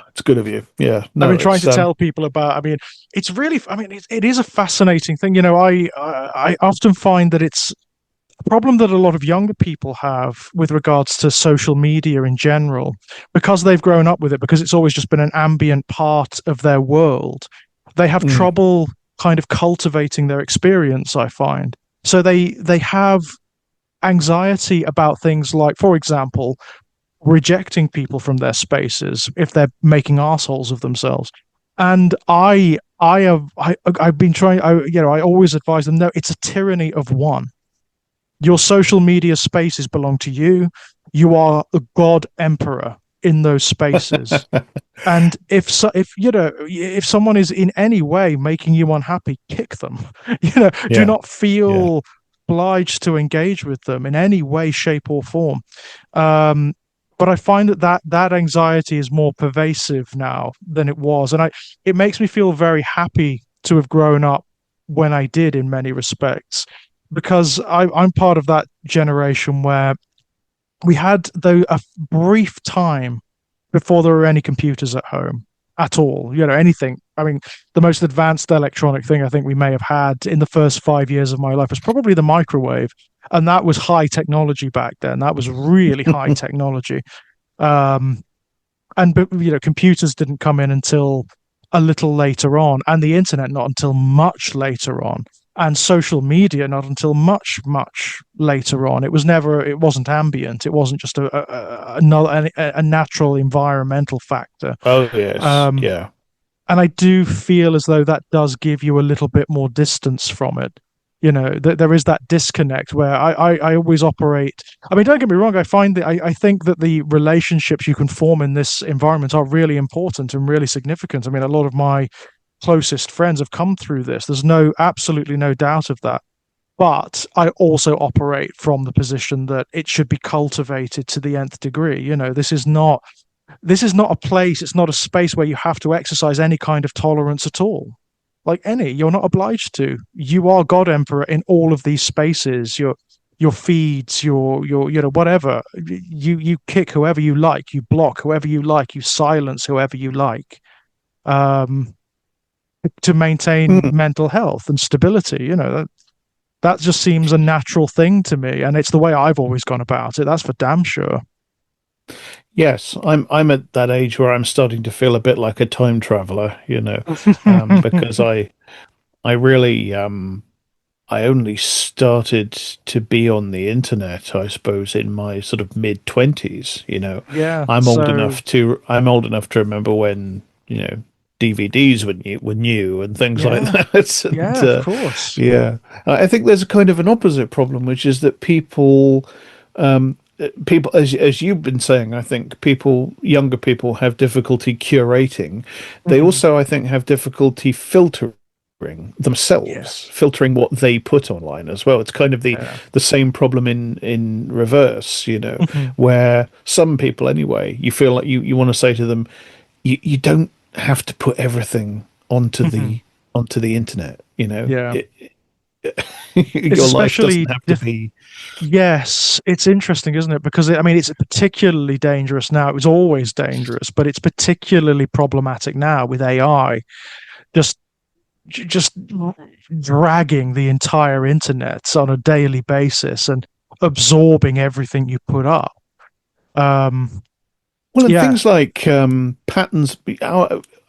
It's good of you. Yeah. I've No, been trying it's to tell people about. I mean, it's really. I mean, it is a fascinating thing. I often find that it's a problem that a lot of younger people have with regards to social media in general, because they've grown up with it, because it's always just been an ambient part of their world. They have mm, trouble kind of cultivating their experience, I find. So they have anxiety about things like, for example, rejecting people from their spaces if they're making assholes of themselves. And I've been trying. I always advise them. No, it's a tyranny of one. Your social media spaces belong to you. You are the god emperor in those spaces. And if someone is in any way making you unhappy, kick them. Do yeah. not Yeah. feel obliged to engage with them in any way, shape, or form. Um, but I find that anxiety is more pervasive now than it was, and it makes me feel very happy to have grown up when I did in many respects, because I'm part of that generation where we had a brief time before there were any computers at home at all. Anything. I mean, the most advanced electronic thing I think we may have had in the first 5 years of my life was probably the microwave, and that was high technology back then. That was really high technology. Um, but computers didn't come in until a little later on, and the internet not until much later on, and social media not until much later on. It wasn't ambient. It wasn't just a natural environmental factor. Oh yes. um, Yeah. and I do feel as though that does give you a little bit more distance from it. There is that disconnect where I always operate. I mean, don't get me wrong. I think that the relationships you can form in this environment are really important and really significant. I mean, a lot of my closest friends have come through this. There's absolutely no doubt of that. But I also operate from the position that it should be cultivated to the nth degree. This is not a place, it's not a space where you have to exercise any kind of tolerance at all. You're not obliged to. You are God Emperor in all of these spaces. Your feeds, your whatever. You kick whoever you like, you block whoever you like, you silence whoever you like. Um, to maintain Mm. mental health and stability. That just seems a natural thing to me, and it's the way I've always gone about it. That's for damn sure. Yes, I'm at that age where I'm starting to feel a bit like a time traveler, because I really I only started to be on the internet, I suppose, in my sort of mid 20s, Yeah. I'm old enough to remember when, DVDs were new and things like Yeah. that. Yeah. And Of course. yeah, I think there's a kind of an opposite problem, which is that people, as you've been saying, I think younger people have difficulty curating. They Mhm. also, I think, have difficulty filtering Yeah. themselves, filtering what they put online as well. It's kind of Yeah. the same problem in reverse, Mhm. where some people, anyway, you feel like you want to say to them, you don't have to put everything Mhm. onto the internet, Yeah. It's your life especially doesn't have to be. Yes, it's interesting, isn't it? Because I mean, it's particularly dangerous now. It was always dangerous, but it's particularly problematic now with AI just just dragging the entire internet on a daily basis and absorbing everything you put up. Um, Well, and yeah. things like patterns,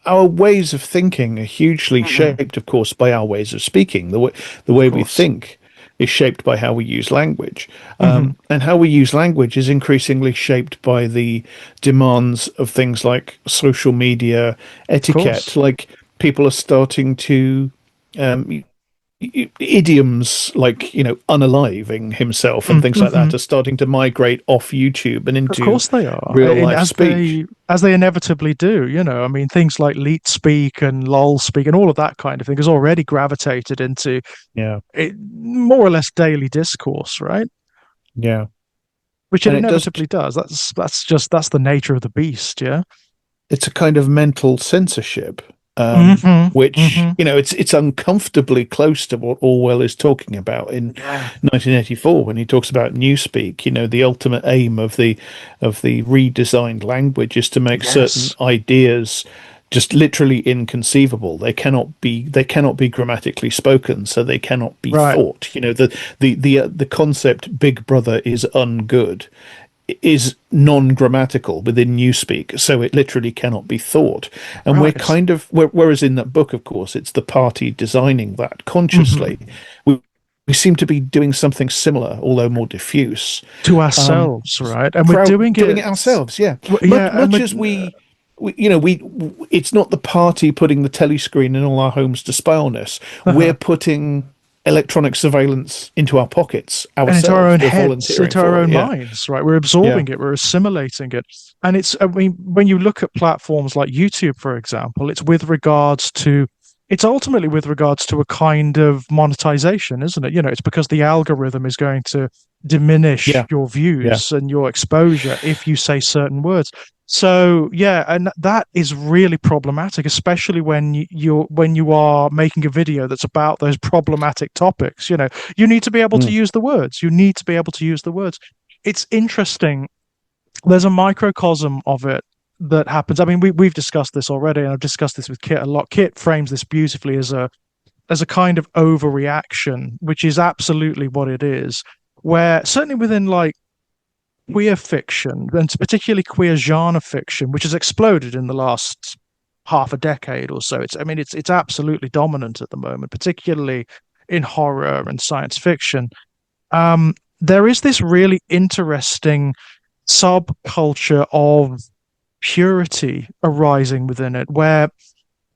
our ways of thinking are hugely Mhm. shaped, of course, by our ways of speaking. The Of way we course. think is shaped by how we use language, Hmm. and how we use language is increasingly shaped by the demands of things like social media Of etiquette. course. Like people are starting to um, idioms like unaliving himself and things like Mm-hmm. that are starting to migrate off YouTube and Of into course they are, real and life as speech. they inevitably do. I mean, things like leet speak and lol speak and all of that kind of thing has already gravitated into Yeah, more or less daily discourse, right? yeah, Which it and it does. inevitably does. That's the nature of the beast. Yeah. It's a kind of mental censorship. Hmm. which Hmm. it's uncomfortably close to what Orwell is talking about in Yeah. 1984 when he talks about newspeak. The ultimate aim of the redesigned language is to make certain Yes. ideas just literally inconceivable. They cannot be grammatically spoken, so they cannot be Right. thought. The concept "Big Brother is ungood" is non-grammatical within Newspeak, so it literally cannot be thought. And we're Right. kind of whereas in that book, of course, it's the party designing that consciously. Hmm. We seem to be doing something similar, although more diffuse, To um, ourselves, right? And we're doing doing it. it ourselves. Yeah, Yeah, and much as we it's not the party putting the telescreen in all our homes to spy on us. We're uh putting electronic surveillance into our pockets and into our ourselves. own We're heads, volunteering into our for it. own Yeah, minds, right? We're yeah. absorbing it, we're assimilating it. And I mean, when you look at platforms like YouTube, for example, it's ultimately with regards to a kind of monetization, isn't it? It's because the algorithm is going to diminish Yeah, your yeah. views and your exposure if you say certain words. So yeah, and that is really problematic, especially when you are making a video that's about those problematic topics. You need to be able to Mm, use the words. You need to be able to use the words. It's interesting. There's a microcosm of it that happens. I mean, we've discussed this already, and I've discussed this with Kit a lot. Kit frames this beautifully as a kind of overreaction, which is absolutely what it is. Where certainly within like queer fiction, and particularly queer genre fiction, which has exploded in the last half a decade or so. I mean, it's absolutely dominant at the moment, particularly in horror and science fiction. There is this really interesting subculture of purity arising within it, where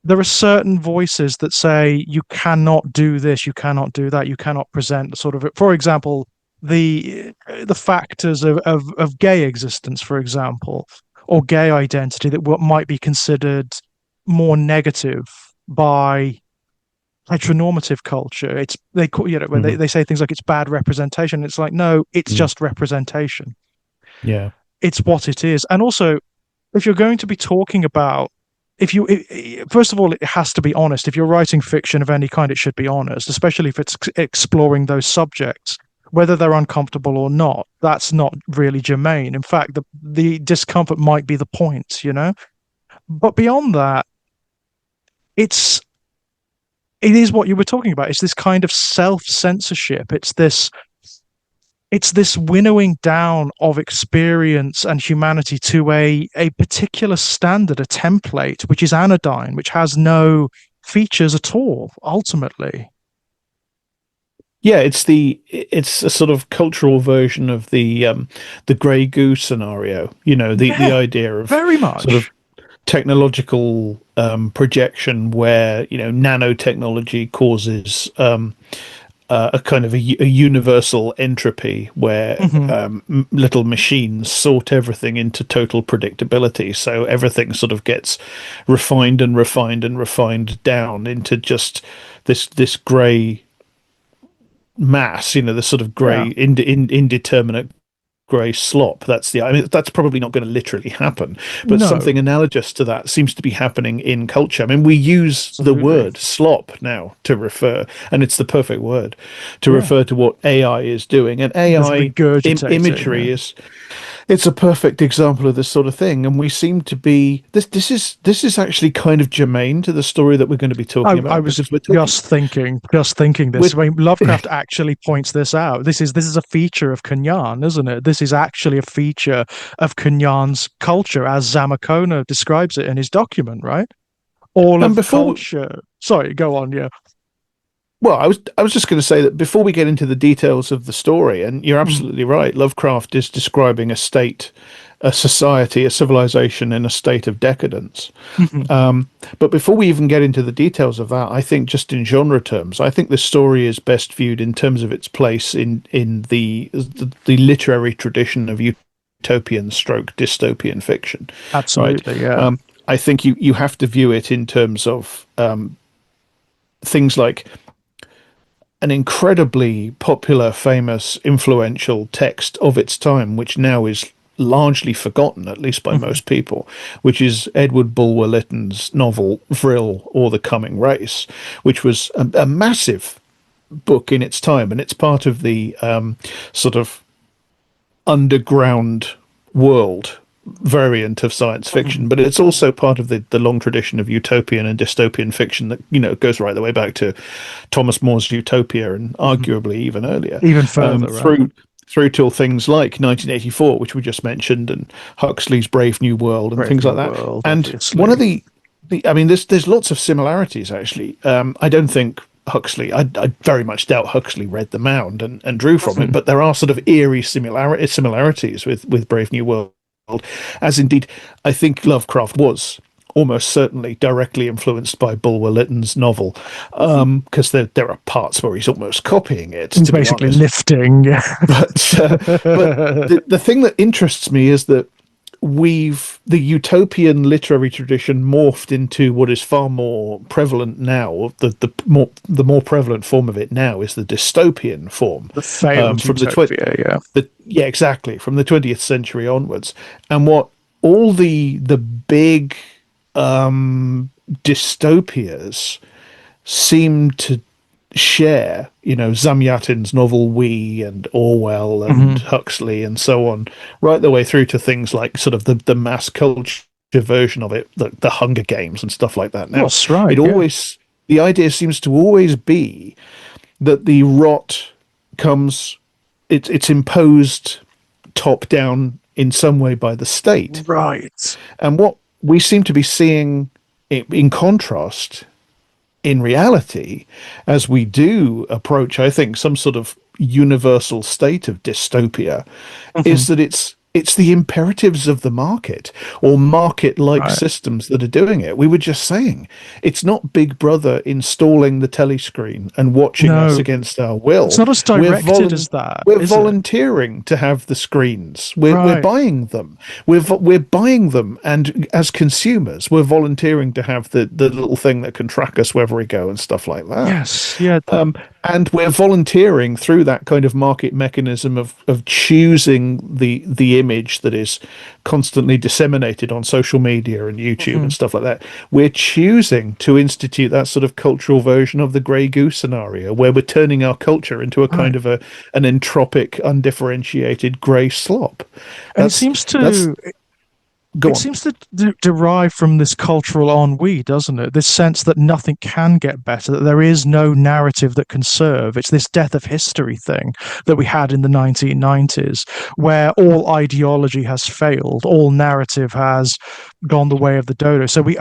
there are certain voices that say you cannot do this, you cannot do that, you cannot present sort of, for example, the factors of gay existence, for example, or gay identity that what might be considered more negative by heteronormative culture. It's they call when mhm, they say things like it's bad representation. It's like no, it's mm, just representation. yeah. It's what it is. And also, if you're going to be talking about if you first of all it has to be honest. If you're writing fiction of any kind, it should be honest, especially if it's exploring those subjects, whether they're uncomfortable or not. That's not really germane. In fact, the discomfort might be the point. But beyond that, it's it is what you were talking about. It's this kind of self-censorship. It's this winnowing down of experience and humanity to a particular standard, a template, which is anodyne, which has no features at all, ultimately. Yeah, it's a sort of cultural version of the Grey Goose scenario. The Yeah, idea of very sort of much. technological projection where nanotechnology causes a kind of a universal entropy where Hmm. little machines sort everything into total predictability. So everything sort of gets refined and refined and refined down into just this grey mass, this sort of Yeah. grey, indeterminate grey slop. I mean, that's probably not going to literally happen, but No, something analogous to that seems to be happening in culture. I mean, we use the absolutely. word slop now to refer, and it's the perfect word to Yeah. refer to what AI is doing. And Just AI regurgitating. imagery Yeah. it's a perfect example of this sort of thing. And we seem to be this is actually kind of germane to the story that we're going to be talking I about was because just thinking this. we're I mean, Lovecraft actually points this out. This is a feature of Kunyan, isn't it? This is actually a feature of Kunyan's culture, as Zamakona describes it in his document, right? All and of before culture. Sorry, go on. Yeah. Well, I was just going to say that before we get into the details of the story, and you're Mm, absolutely right, Lovecraft is describing a society, a civilization in a state of decadence. mhm. But before we even get into the details of that, I think just in genre terms, I think the story is best viewed in terms of its place in the literary tradition of utopian stroke dystopian fiction, right? Absolutely. Yeah. Um, I think you have to view it in terms of things like an incredibly popular, famous, influential text of its time, which now is largely forgotten, at least by Hmm. most people, which is Edward Bulwer Lytton's novel Vril or The Coming Race, which was a massive book in its time, and it's part of the sort of underground world variant of science Hmm. fiction, but it's also part of the long tradition of utopian and dystopian fiction that, goes right the way back to Thomas More's Utopia and Hmm. arguably even earlier, Even further, right? through till things like 1984, which we just mentioned, and Huxley's Brave New World and Brave things New like that. World, And one obviously. of the I mean, there's lots of similarities actually. I don't think I very much doubt Huxley read the Mound and drew from it, Hmm. but there are sort of eerie similarities with Brave New World, as indeed I think Lovecraft was almost certainly directly influenced by Bulwer Lytton's novel, because there are parts where he's almost copying it, He's to be basically honest. lifting. Yeah. But the thing that interests me is that the utopian literary tradition morphed into what is far more prevalent now. The more prevalent form of it now is the dystopian form, The failed from the twi- utopia, yeah. yeah, exactly, from the 20th century onwards. And what all the big dystopias seem to share, Zamyatin's novel We and Orwell and Hmm. Huxley and so on, right the way through to things like sort of the mass culture version of it, the Hunger Games and stuff like that. Now, That's right, it yeah. always the idea seems to always be that the rot comes, it's imposed top down in some way by the state. Right. And what we seem to be seeing in contrast in reality, as we do approach, I think, some sort of universal state of dystopia, Hmm. is that it's the imperatives of the market or market-like Right. systems that are doing it. We were just saying, it's not Big Brother installing the telescreen and watching us No, against our it's will. not as We're directed as volun that, we're is it? volunteering to have the screens. We're Right. buying them. We're buying them, and as consumers, we're volunteering to have the little thing that can track us wherever we go and stuff like that. Yes. Yeah. And we're volunteering through that kind of market mechanism of choosing the image that is constantly disseminated on social media and YouTube Mhm. and stuff like that. We're choosing to institute that sort of cultural version of the grey goose scenario, where we're turning our culture into a kind Right. of an entropic, undifferentiated grey slop. And it That's seems that's to Go it on. seems to derive from this cultural ennui, doesn't it? This sense that nothing can get better, that there is no narrative that can serve. It's this death of history thing that we had in the 1990s, where all ideology has failed, all narrative has gone the way of the dodo. So we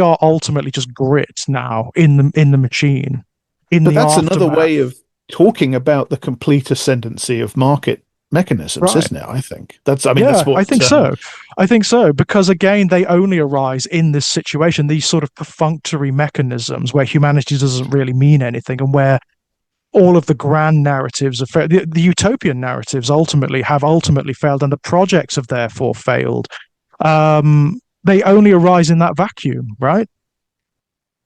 are ultimately just grit now in the machine, in But the that's another way aftermath. of talking about the complete ascendancy of market mechanisms, Right. isn't it? I think that's Yeah, I what think so. I think so because again, they only arise in this situation, these sort of perfunctory mechanisms where humanity doesn't really mean anything, and where all of the grand narratives of the utopian narratives ultimately failed, and the projects have therefore failed. They only arise in that vacuum, right?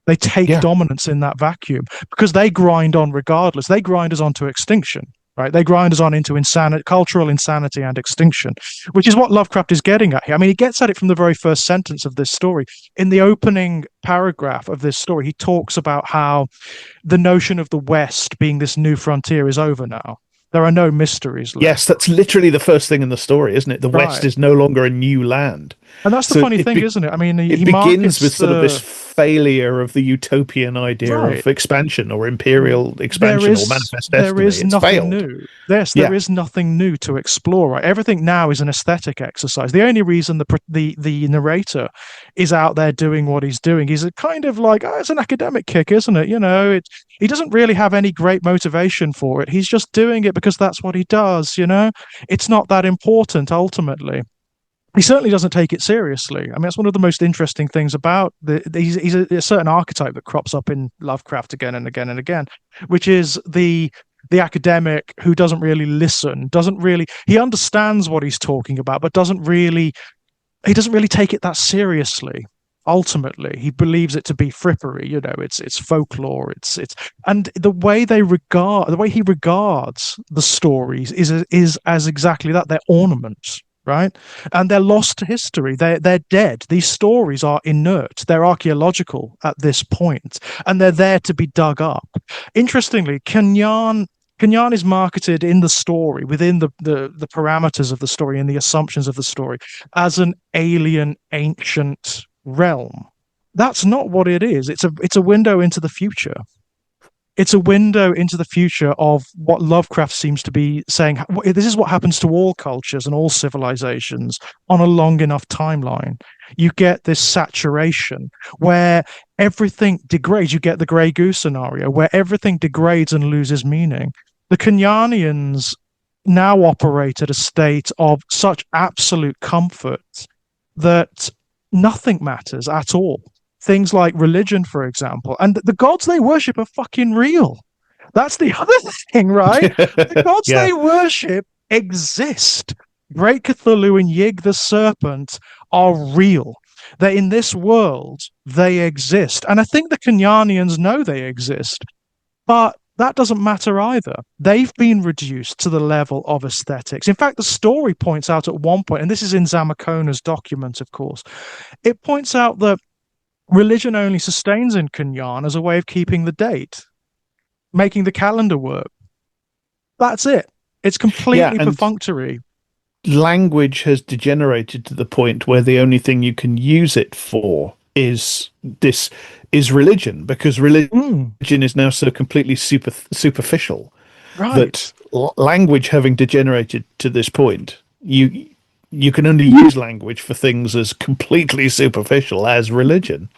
They take yeah. dominance in that vacuum because they grind on regardless. They grind us on to extinction, right? They grind us on into insanity, cultural insanity and extinction, which is what Lovecraft is getting at here. I mean, he gets at it from the very first sentence of this story. In the opening paragraph of this story, he talks about how the notion of the West being this new frontier is over now. There are no mysteries Yes, left. that's literally the first thing in the story, isn't it? The West Right. is no longer a new land. And that's the So funny thing, isn't it? I mean, it he begins markets with sort of this the failure of the utopian idea right. of expansion or imperial there expansion or is manifest there destiny. is It's nothing failed. new. Yes, there Yeah. is nothing new to explore. Right, everything now is an aesthetic exercise. The only reason the narrator is out there doing what he's doing is a kind of like it's an academic kick, isn't it? He doesn't really have any great motivation for it. He's just doing it because that's what he does. It's not that important ultimately. He certainly doesn't take it seriously. I mean, that's one of the most interesting things about he's a certain archetype that crops up in Lovecraft again and again and again, which is the academic who doesn't really listen, doesn't really he understands what he's talking about, but he doesn't really take it that seriously. Ultimately, he believes it to be frippery. It's folklore. It's and the way he regards the stories is as exactly that. They're ornaments. right? And they're lost to history. They're dead. These stories are inert. They're archaeological at this point, and they're there to be dug up. Interestingly, Kenyan is marketed in the story, within the parameters of the story and the assumptions of the story, as an alien ancient realm. That's not what it is. It's a window into the future. It's a window into the future of what Lovecraft seems to be saying. This is what happens to all cultures and all civilizations on a long enough timeline. You get this saturation where everything degrades. You get the Grey Goose scenario where everything degrades and loses meaning. The Kenyanians now operate at a state of such absolute comfort that nothing matters at all. Things like religion, for example, and the gods they worship are fucking real. That's the other thing, right? The gods Yeah. they worship exist. Great Cthulhu and Yig the serpent are real. They're in this world, they exist. And I think the Kenyanians know they exist, but that doesn't matter either. They've been reduced to the level of aesthetics. In fact, the story points out at one point, and this is in Zamakona's document, of course, it points out that religion only sustains in Kenyan as a way of keeping the date, making the calendar work. That's it. It's Yeah, completely and perfunctory. language has degenerated to the point where the only thing you can use it for is religion, because religion Mm, is now so completely superficial that right. language having degenerated to this point, you can only use language for things as completely superficial as religion,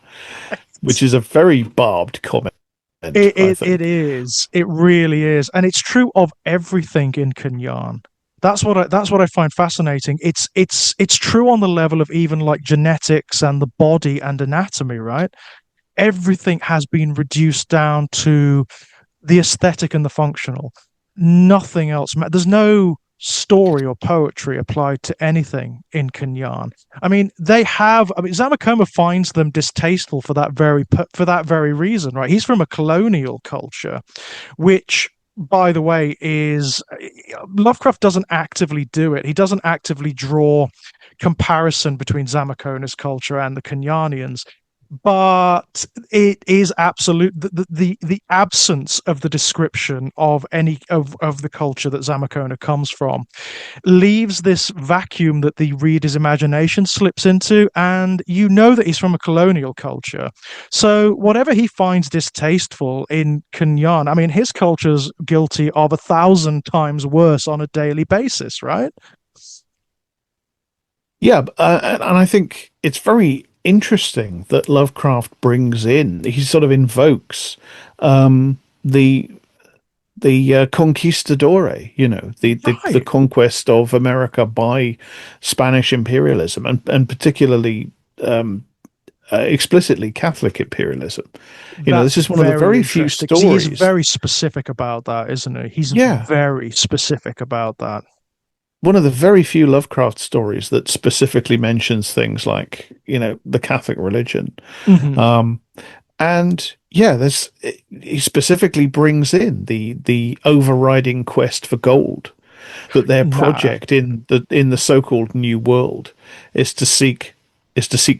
which is a very barbed comment, I It think. is. It really is. And it's true of everything in Kenyan. That's what I find fascinating. It's true on the level of even like genetics and the body and anatomy, right? Everything has been reduced down to the aesthetic and the functional. Nothing else. There's no story or poetry applied to anything in Kenyan. I mean, they have. I mean, Zamakoma finds them distasteful for that very reason, right? He's from a colonial culture, which, by the way, is Lovecraft doesn't actively do it. He doesn't actively draw comparison between Zamakona's culture and the Kenyanians, but it is absolute the absence of the description of any of the culture that Zamakona comes from leaves this vacuum that the reader's imagination slips into, and you know that he's from a colonial culture. So whatever he finds distasteful in Kenyan, I mean, his culture's guilty of 1,000 times worse on a daily basis, right? Yeah, and I think it's very interesting that Lovecraft brings in, he sort of invokes the conquistadore, the Right. conquest of America by Spanish imperialism, and particularly explicitly Catholic imperialism. That's This is one of the very very few interesting because he's stories. very specific about that, isn't he? He's Yeah, very specific about that. one of the very few Lovecraft stories that specifically mentions things like, the Catholic religion. Hmm. Um, and yeah, he specifically brings in the overriding quest for gold, that their Nah, project in the so-called New World is to seek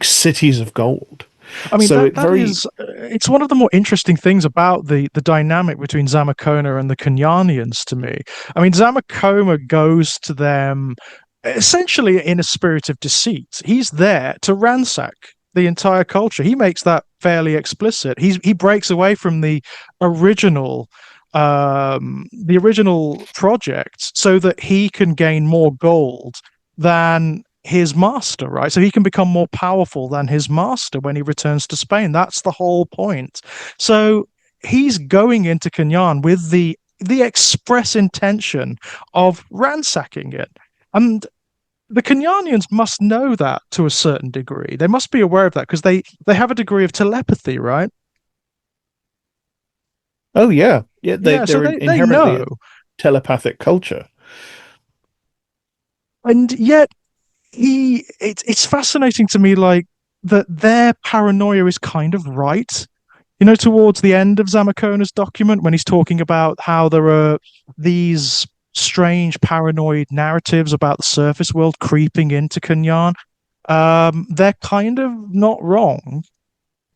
cities of gold. I mean So that it that very is it's one of the more interesting things about the dynamic between Zamakona and the Kenyanians to me. I mean, Zamakoma goes to them essentially in a spirit of deceit. He's there to ransack the entire culture. He makes that fairly explicit. He breaks away from the original project so that he can gain more gold than his master, right? So he can become more powerful than his master when he returns to Spain. That's the whole point. So he's going into Canaan with the express intention of ransacking it. And the Kenyanians must know that to a certain degree. They must be aware of that because they have a degree of telepathy, right? oh yeah, Yeah, so they're they inherently know. a telepathic culture. And yet it's fascinating to me like that their paranoia is kind of right. Towards the end of Zamakona's document when he's talking about how there are these strange paranoid narratives about the surface world creeping into Kunyan, they're kind of not wrong.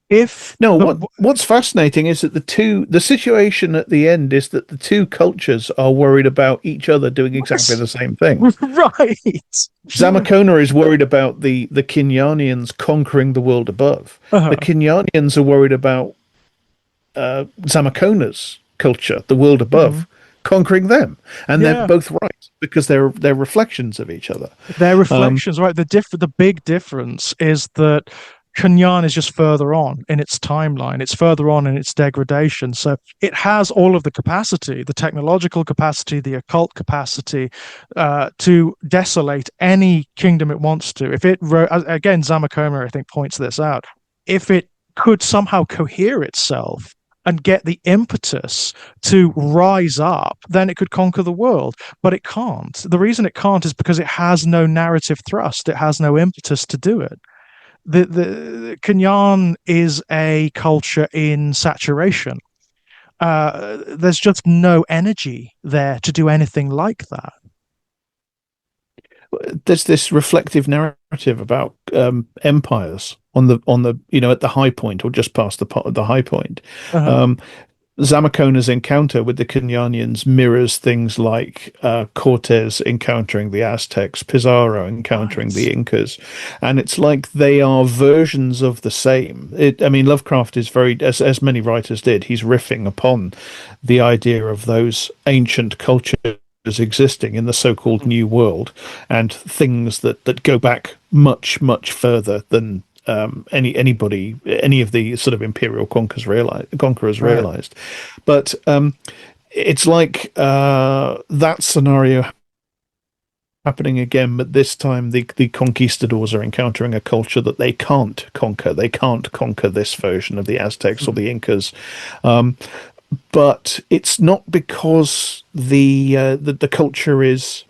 If No, the what's fascinating is that the situation at the end is that the two cultures are worried about each other doing exactly the same thing. right, Zamakona is worried about the Kinyanians conquering the world above. The uh-huh. Kinyanians are worried about Zamakona's culture, the world Mhm. above, conquering them, and they're Yeah, both right because they're reflections of each other. their Um, reflections, right? The big difference is that Kunyan is just further on in its timeline. It's further on in its degradation. So it has all of the capacity, the technological capacity, the occult capacity, to desolate any kingdom it wants to. If it again, Zamakoma, I think, points this out. If it could somehow cohere itself and get the impetus to rise up, then it could conquer the world. But it can't. The reason it can't is because it has no narrative thrust. It has no impetus to do it. The Kenyan is a culture in saturation. There's just no energy there to do anything like that. there's this reflective narrative about empires on the at the high point or just past the high point. Uh-huh. Um, Zamakona's encounter with the Kenyanians mirrors things like Cortes encountering the Aztecs, Pizarro encountering Right. the Incas, and it's like they are versions of the same. I mean, Lovecraft is very, as many writers did, he's riffing upon the idea of those ancient cultures existing in the so-called New World and things that go back much further than any of the sort of imperial conquerors Right. realized. But it's like that scenario happening again, but this time the conquistadors are encountering a culture that they can't conquer. They can't conquer this version of the Aztecs or the Incas. Um, but it's not because the culture is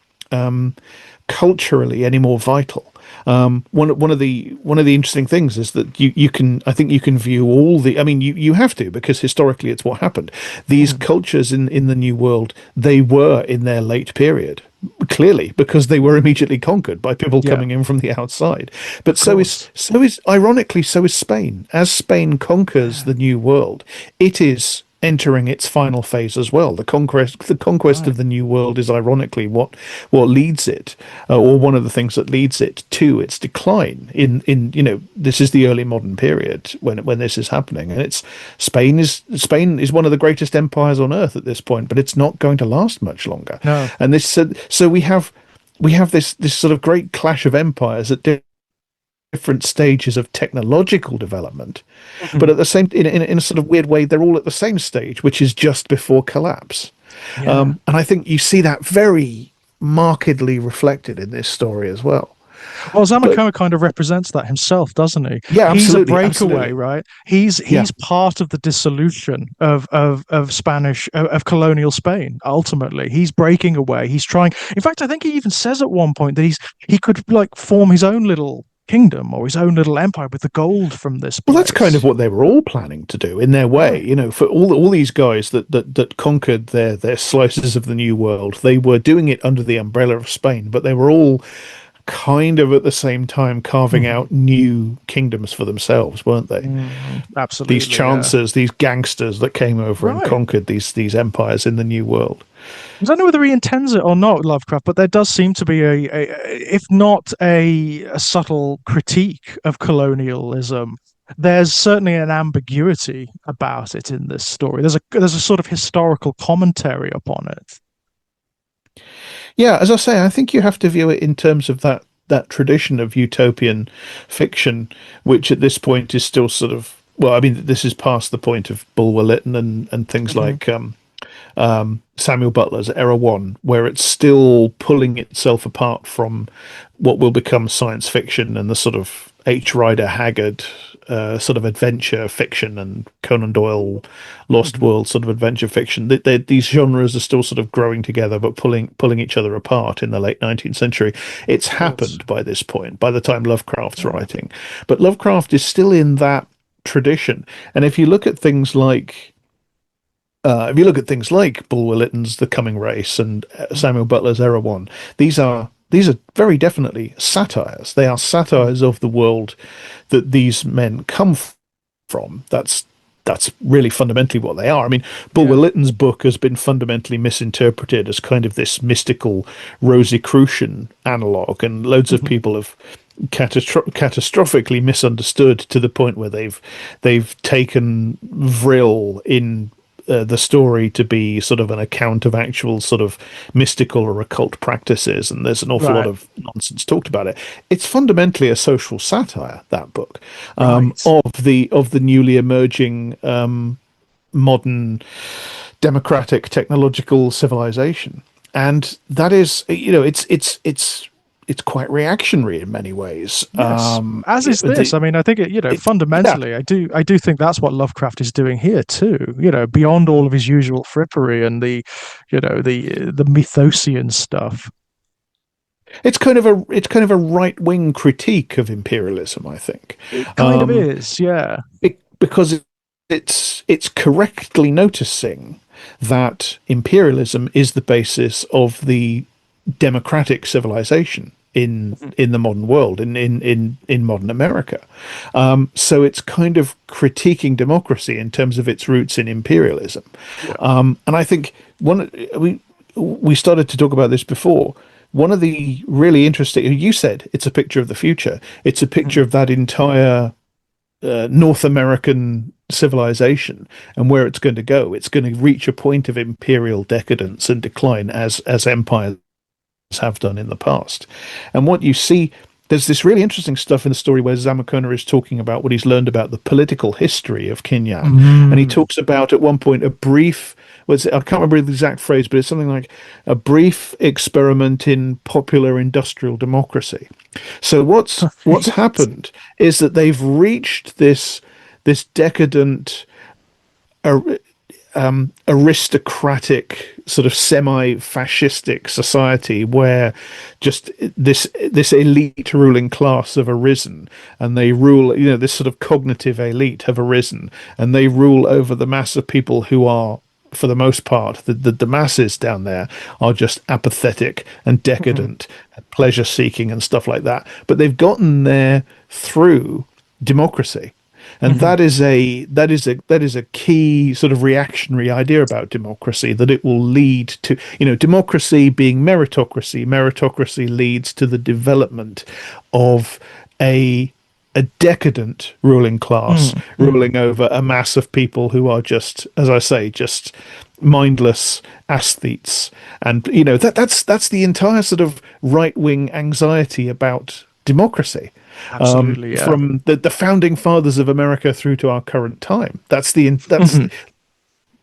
culturally any more vital. One of the interesting things is that you can, I think you can view all the, I mean you have to, because historically it's what happened. These Mhm. cultures in the New World, they were in their late period, clearly because they were immediately conquered by people Yeah, coming in from the outside. But of course. so is ironically so is Spain. As Spain conquers Yeah. the New World, it is entering its final phase as well. The conquest Right. of the New World is ironically what leads it, or one of the things that leads it to its decline. In this is the early modern period when this is happening, and it's Spain is one of the greatest empires on earth at this point, but it's not going to last much longer. No. And this so we have this sort of great clash of empires at different stages of technological development, but Mhm. at the same in a sort of weird way, they're all at the same stage, which is just before collapse. Yeah. And I think you see that very markedly reflected in this story as well. Well, But Zamakoma kind of represents that himself, doesn't he? yeah, He's a absolutely, breakaway, absolutely. right? Yeah. He's part of the dissolution of Spanish of colonial Spain. Ultimately, he's breaking away. He's trying. In fact, I think he even says at one point that he could like form his own little kingdom or his own little empire with the gold from this Well, that's kind of place. what they were all planning to do in their way. Right. You know, for all these guys that conquered their slices of the New World, they were doing it under the umbrella of Spain, but they were all kind of at the same time carving Mhm. out new kingdoms for themselves, weren't they? These Absolutely, yeah. chancers, these gangsters that came over and Right. conquered these empires in the New World. I don't know whether he intends it or not, Lovecraft, but there does seem to be if not a subtle critique of colonialism, there's certainly an ambiguity about it in this story. There's a sort of historical commentary upon it. Yeah, as I say, I think you have to view it in terms of that tradition of utopian fiction, which at this point is still sort of, well, I mean, this is past the point of Bulwer Lytton and things Hmm. like Samuel Butler's Era One, where it's still pulling itself apart from what will become science fiction and the sort of H. Rider Haggard sort of adventure fiction and Conan Doyle Lost Hmm. World sort of adventure fiction. These genres are still sort of growing together, but pulling each other apart in the late 19th century. It's Of course. happened by this point, by the time Lovecraft's Yeah. writing. But Lovecraft is still in that tradition. And if you look at things like if you look at things like Bulwer Lytton's The Coming Race and Samuel Butler's Erewhon, these are very definitely satires. They are Mm. satires of the world that these men come from. That's really fundamentally what they are. I mean, Bulwer Yeah. Lytton's book has been fundamentally misinterpreted as kind of this mystical Rosicrucian analog, and loads of Mhm. people have catastrophically misunderstood to the point where they've taken Vril in the story to be sort of an account of actual sort of mystical or occult practices, and there's an awful lot Right. of nonsense talked about it. It's fundamentally a social satire, that book, Right. of the newly emerging modern democratic technological civilization, and that is, it's quite reactionary in many ways. Yes, as is this. I mean, I think It, yeah, fundamentally, I do think that's what Lovecraft is doing here too. Beyond all of his usual frippery and the Mythosian stuff. it's kind of a right wing critique of imperialism, I think, It kind of um, is, yeah. because it's correctly noticing that imperialism is the basis of the democratic civilization Mhm. in the modern world, in modern America. So it's kind of critiquing democracy in terms of its roots in imperialism. Yeah. And I think one we started to talk about this before. One of the really interesting, you said it's a picture of the future. It's a picture Mhm. of that entire North American civilization and where it's going to go. It's going to reach a point of imperial decadence and decline as empires have done in the past. And what you see, there's this really interesting stuff in the story where Zamakona is talking about what he's learned about the political history of Kinyan. And he Mm. talks about at one point a brief, I can't remember the exact phrase, but it's something like a brief experiment in popular industrial democracy. So what's happened is that they've reached this decadent aristocratic sort of semi-fascistic society where just this elite ruling class have arisen, and they rule, this sort of cognitive elite have arisen, and they rule over the mass of people who are, for the most part, the masses down there are just apathetic and Mhm. decadent and pleasure seeking and stuff like that, but they've gotten there through democracy. And Mhm. that is a key sort of reactionary idea about democracy, that it will lead to, democracy being meritocracy. Meritocracy leads to the development of a a decadent ruling class Mm. Mm. ruling over a mass of people who are just, as I say, just mindless aesthetes. And that's the entire sort of right wing anxiety about democracy, Absolutely, yeah. from the founding fathers of America through to our current time. That's Mhm.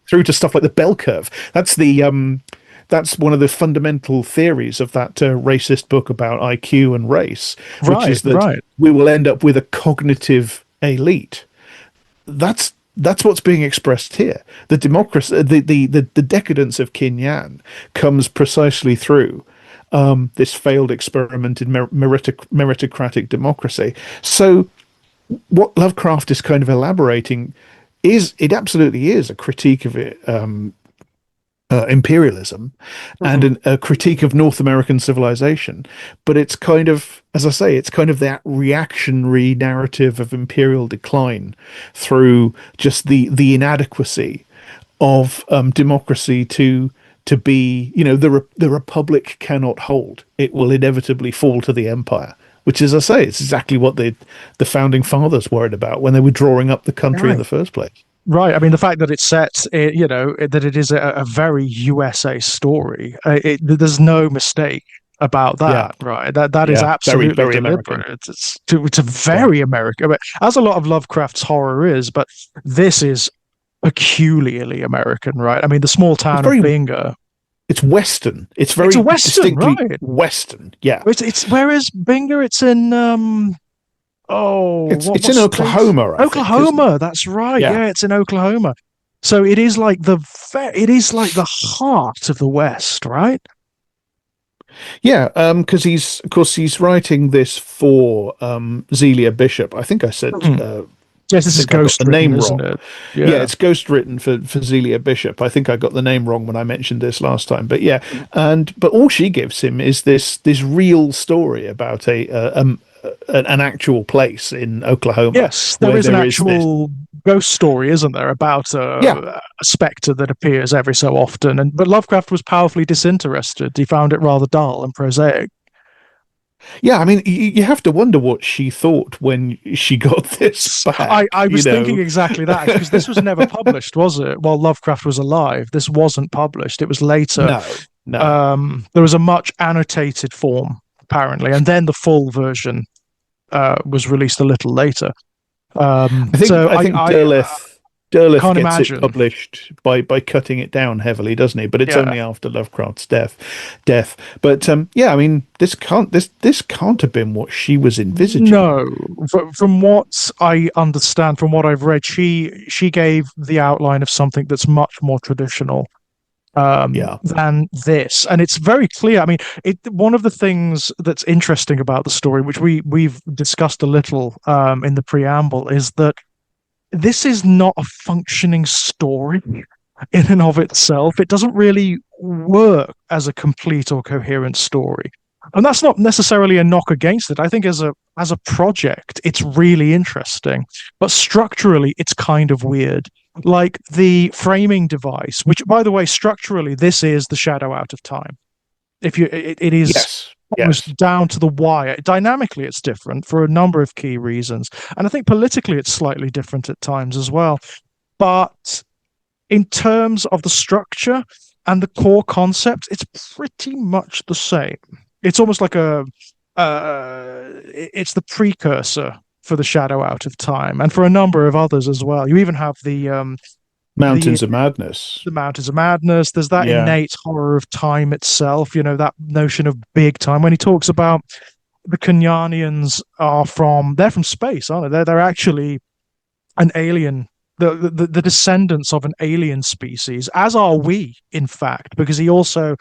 through to stuff like the bell curve. That's one of the fundamental theories of that racist book about IQ and race, which Right, is that right. we will end up with a cognitive elite. That's what's being expressed here. The democracy, the decadence of Kinyan comes precisely through this failed experiment in meritocratic democracy. So what Lovecraft is kind of elaborating is, it absolutely is a critique of it, imperialism, and Mhm. a critique of North American civilization. But it's kind of, as I say, it's kind of that reactionary narrative of imperial decline through just the inadequacy of democracy to be, the republic cannot hold. It will inevitably fall to the empire. Which, as I say, it's exactly what the founding fathers worried about when they were drawing up the country in the Right. first place. Right. I mean, the fact that it's set, that it is a very USA story, there's no mistake about Yeah, that, right? That is yeah, very, absolutely very American. deliberate. It's a Yeah, very American, but as a lot of Lovecraft's horror is, but this is peculiarly American, right? I mean, the small it's town of very, Bingo, it's Western. It's it's a very Western, distinctly right? Western. Yeah, It's where is Bingo? It's in oh, it's what in state? Oklahoma, I think, isn't it? Oklahoma. That's right. Yeah, Yeah, it's in Oklahoma. So it is like it is like the heart of the West, right? yeah. Because he's, of course, he's writing this for Zelia Bishop. I think I said Mhm. Yes, I this is think I got the ghost written, name isn't wrong. it? Yeah, Yeah. it's ghost written for Zelia Bishop. I think I got the name wrong when I mentioned this last time. But yeah, but all she gives him is this real story about an actual place in Oklahoma Yes, there where is an there is this. actual ghost story, isn't there, about Yeah, a spectre that appears every so often. And but Lovecraft was powerfully disinterested. He found it rather dull and prosaic. yeah. I mean, you have to wonder what she thought when she got this back. I You was thinking know, exactly that because this was never published, was it? While Lovecraft was alive, this wasn't published. It was later. no, no. There was a much annotated form apparently, and then the full version was released a little later. I think So I think Derleth can't gets it imagine. published by cutting it down heavily, doesn't he? But it's Yeah. only after Lovecraft's death. But yeah, I mean, this can't have been what she was envisaging. No, from what I understand, from what I've read, she gave the outline of something that's much more traditional Yeah, than this, and it's very clear. I mean, one of the things that's interesting about the story, which we've discussed a little in the preamble, is that this is not a functioning story in and of itself. It doesn't really work as a complete or coherent story. And that's not necessarily a knock against it. I think as a project, it's really interesting, but structurally, it's kind of weird. Like the framing device, which, by the way, structurally, this is the shadow out of time. If you, it is yes, yes, almost down to the wire. Dynamically, it's different for a number of key reasons, and I think politically, it's slightly different at times as well. But in terms of the structure and the core concept, it's pretty much the same. It's almost like it's the precursor for the Shadow Out of Time, and for a number of others as well. You even have the Mountains of Madness. the Mountains of Madness. There's that Yeah, innate horror of time itself. You know, that notion of big time when he talks about the Kenyanians they're from space, aren't they? They're actually an alien, the descendants of an alien species, as are we, in fact, because he also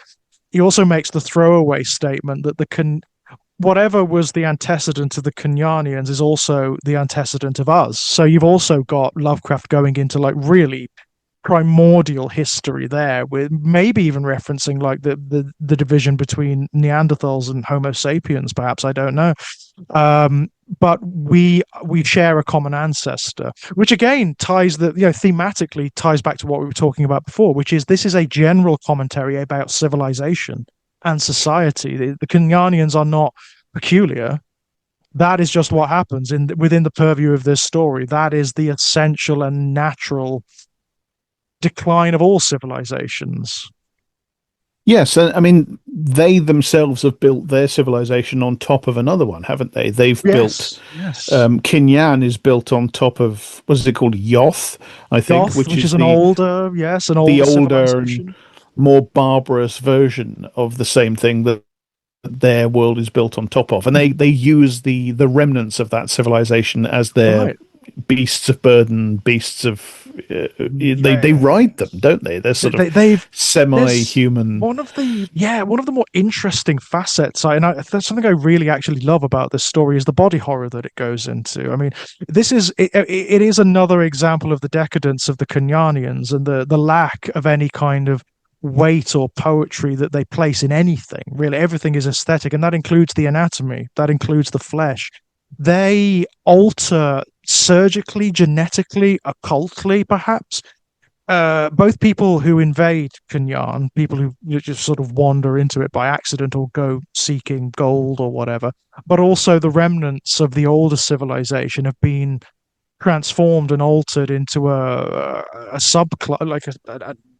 makes the throwaway statement that whatever was the antecedent of the Kenyanians is also the antecedent of us. So you've also got Lovecraft going into like really primordial history there, with maybe even referencing like the division between Neanderthals and Homo sapiens, perhaps, I don't know. But we share a common ancestor, which again ties thematically ties back to what we were talking about before, which is this is a general commentary about civilization and society. The Kenyanians are not peculiar. That is just what happens within the purview of this story. That is the essential and natural decline of all civilizations. yes. And I mean, they themselves have built their civilization on top of another one, haven't they? They've built. Yes, yes. Kinyan is built on top of what is it called, Yoth, I think, Goth, which which is is an older, yes, an the older older and civilization. more barbarous version of the same thing that their world is built on top of, and they use the remnants of that civilization as their Right. beasts of burden, beasts of they Yeah. ride them, don't they? They're sort of They've there's semi-human. one of the more interesting facets, that's something I really actually love about this story is the body horror that it goes into. I mean, it is another example of the decadence of the Kenyanians and the lack of any kind of weight or poetry that they place in anything. Really, everything is aesthetic, and that includes the anatomy, that includes the flesh. They alter surgically, genetically, occultly, perhaps, both people who invade Kunyan, people who just sort of wander into it by accident or go seeking gold or whatever, but also the remnants of the older civilization have been transformed and altered into a subclass, like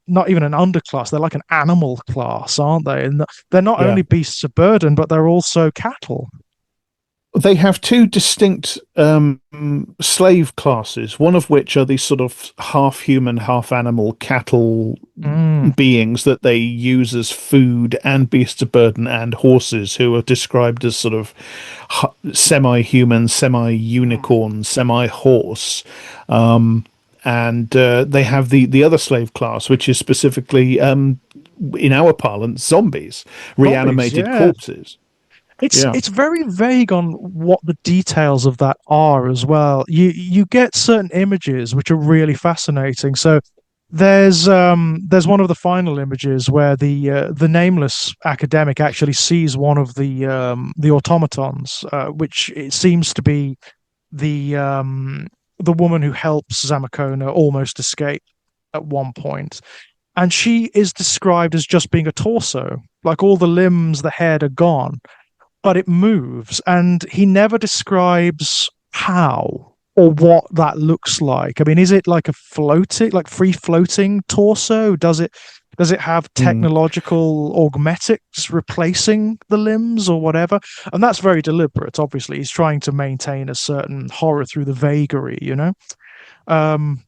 not even an underclass. They're like an animal class, aren't they? And they're not Yeah, only beasts of burden, but they're also cattle. they have two distinct slave classes, one of which are these sort of half human, half animal cattle Mm, beings that they use as food and beasts of burden and horses who are described as sort of semi-human, semi-unicorn, semi-horse. And they have the other slave class, which is specifically, in our parlance, zombies, zombies, reanimated yeah. corpses. Yeah. It's very vague on what the details of that are as well. You get certain images which are really fascinating. So there's one of the final images where the nameless academic actually sees one of the automatons, which it seems to be the woman who helps Zamakona almost escape at one point, and she is described as just being a torso, like all the limbs, the head are gone, but it moves, and he never describes how or what that looks like. I mean, is it like a floating, like free floating torso? Does it have Mm. technological augmetics replacing the limbs or whatever? And that's very deliberate. Obviously, he's trying to maintain a certain horror through the vagary, you know. Um,